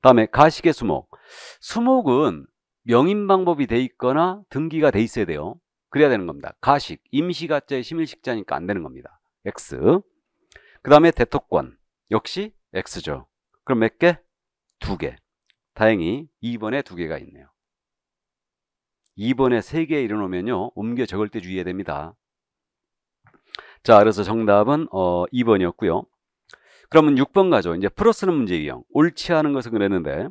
다음에 가식의 수목. 수목은 명인 방법이 돼 있거나 등기가 돼 있어야 돼요. 그래야 되는 겁니다. 가식, 임시가짜의 심일식자니까 안 되는 겁니다. X. 그 다음에 대토권. 역시 X죠. 그럼 몇 개? 2개. 다행히 2번에 2개가 있네요. 2번에 3개 이뤄놓으면요. 옮겨 적을 때 주의해야 됩니다. 자, 그래서 정답은 2번이었고요. 그러면 6번 가죠. 이제 풀어쓰는 문제 유형. 옳지 않은 것은 그랬는데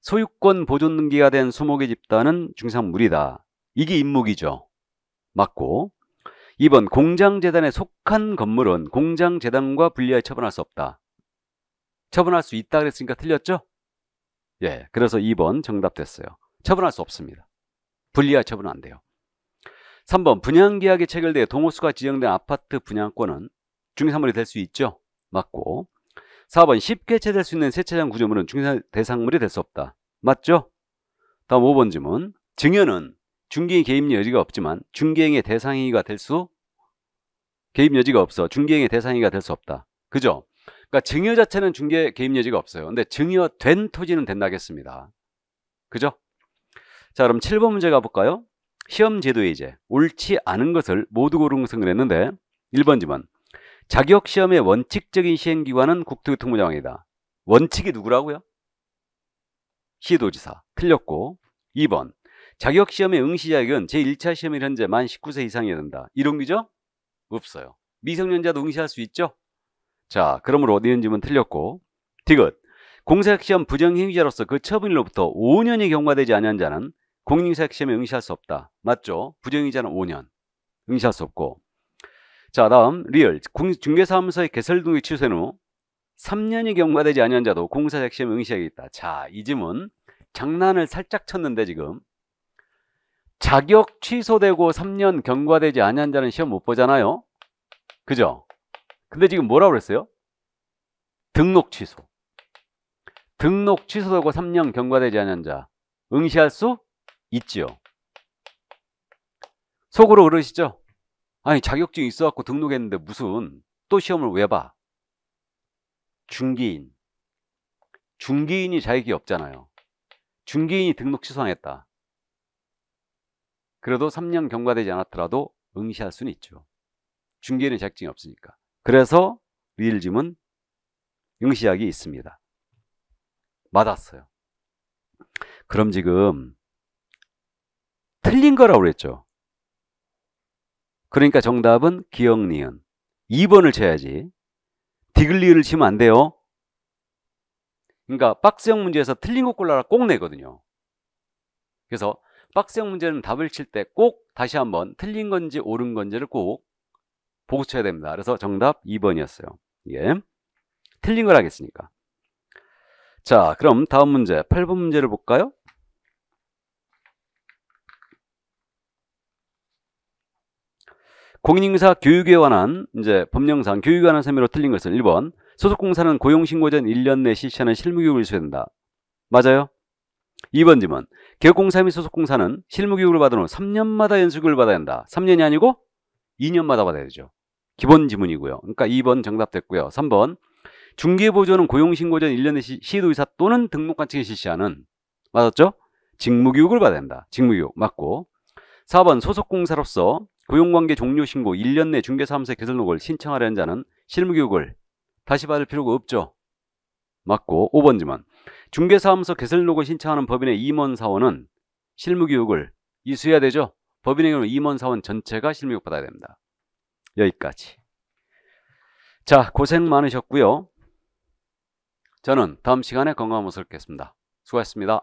소유권 보존 등기가 된 수목의 집단은 중개사물이다. 이게 임목이죠. 맞고. 2번 공장재단에 속한 건물은 공장재단과 분리하여 처분할 수 없다. 처분할 수 있다 그랬으니까 틀렸죠? 예, 그래서 2번 정답 됐어요. 처분할 수 없습니다. 분리하여 처분은 안 돼요. 3번 분양계약이 체결되어 동호수가 지정된 아파트 분양권은 중개사물이 될 수 있죠? 맞고. 4번 쉽게 해체될 수 있는 세차장 구조물은 중개사 대상물이 될 수 없다. 맞죠? 다음 5번 질문. 증여는 중개인 개입 여지가 없지만 중개인의 대상행위가 될 수 개입 여지가 없어. 중개인의 대상행위가 될 수 없다. 그죠? 그러니까 증여 자체는 중개 개입 여지가 없어요. 근데 증여된 토지는 된다겠습니다. 그죠? 자, 그럼 7번 문제 가볼까요? 시험 제도의 이제 옳지 않은 것을 모두 고른 것은 그랬는데 1번 질문. 자격시험의 원칙적인 시행기관은 국토교통부장관이다. 원칙이 누구라고요? 시도지사. 틀렸고. 2번. 자격시험의 응시자격은 제1차 시험일 현재 만 19세 이상이어야 된다. 이론규죠? 없어요. 미성년자도 응시할 수 있죠? 자, 그러므로 니은 질문 틀렸고. 디귿. 공사시험 부정행위자로서 그 처분일로부터 5년이 경과되지 아니한 자는 공인중개사시험에 응시할 수 없다. 맞죠? 부정행위자는 5년. 응시할 수 없고. 자, 다음 리얼. 중개사무소의 개설 등기 취소한 후 3년이 경과되지 아니한 자도 공사작 시험에 응시하게 있다. 자, 이 질문 장난을 살짝 쳤는데 지금 자격 취소되고 3년 경과되지 아니한 자는 시험 못 보잖아요. 그죠? 근데 지금 뭐라고 그랬어요? 등록 취소. 등록 취소되고 3년 경과되지 아니한 자 응시할 수 있지요. 속으로 그러시죠? 아니, 자격증이 있어갖고 등록했는데 무슨 또 시험을 왜 봐? 중개인. 중개인이 자격이 없잖아요. 중개인이 등록 취소했다. 그래도 3년 경과되지 않았더라도 응시할 수는 있죠. 중개인은 자격증이 없으니까. 그래서 리을짐은 응시하기 있습니다. 맞았어요. 그럼 지금 틀린 거라고 그랬죠. 그러니까 정답은 기역, 니은. 2번을 쳐야지. 디귿리을을 치면 안 돼요. 그러니까 박스형 문제에서 틀린 거 골라라 꼭 내거든요. 그래서 박스형 문제는 답을 칠 때 꼭 다시 한번 틀린 건지 옳은 건지를 꼭 보고 쳐야 됩니다. 그래서 정답 2번이었어요. 이게 틀린 걸 하겠으니까. 자, 그럼 다음 문제 8번 문제를 볼까요? 공인인사 교육에 관한 이제 법령상 교육에 관한 셈으로 틀린 것은 1번 소속공사는 고용신고 전 1년 내 실시하는 실무교육을 수행한다. 맞아요. 2번 질문 개업공사 및 소속공사는 실무교육을 받은 후 3년마다 연수교육을 받아야 한다. 3년이 아니고 2년마다 받아야 되죠. 기본 지문이고요. 그러니까 2번 정답 됐고요. 3번 중개보조는 고용신고 전 1년 내 시도의사 또는 등록관청에 실시하는 맞았죠? 직무교육을 받아야 한다. 직무교육 맞고. 4번 소속공사로서 고용관계 종료 신고 1년 내 중개사무소에 개설록을 신청하려는 자는 실무교육을 다시 받을 필요가 없죠. 맞고. 5번 질문 중개사무소 개설록을 신청하는 법인의 임원사원은 실무교육을 이수해야 되죠. 법인의 경우 임원사원 전체가 실무교육 받아야 됩니다. 여기까지. 자, 고생 많으셨고요. 저는 다음 시간에 건강한 모습을 뵙겠습니다. 수고하셨습니다.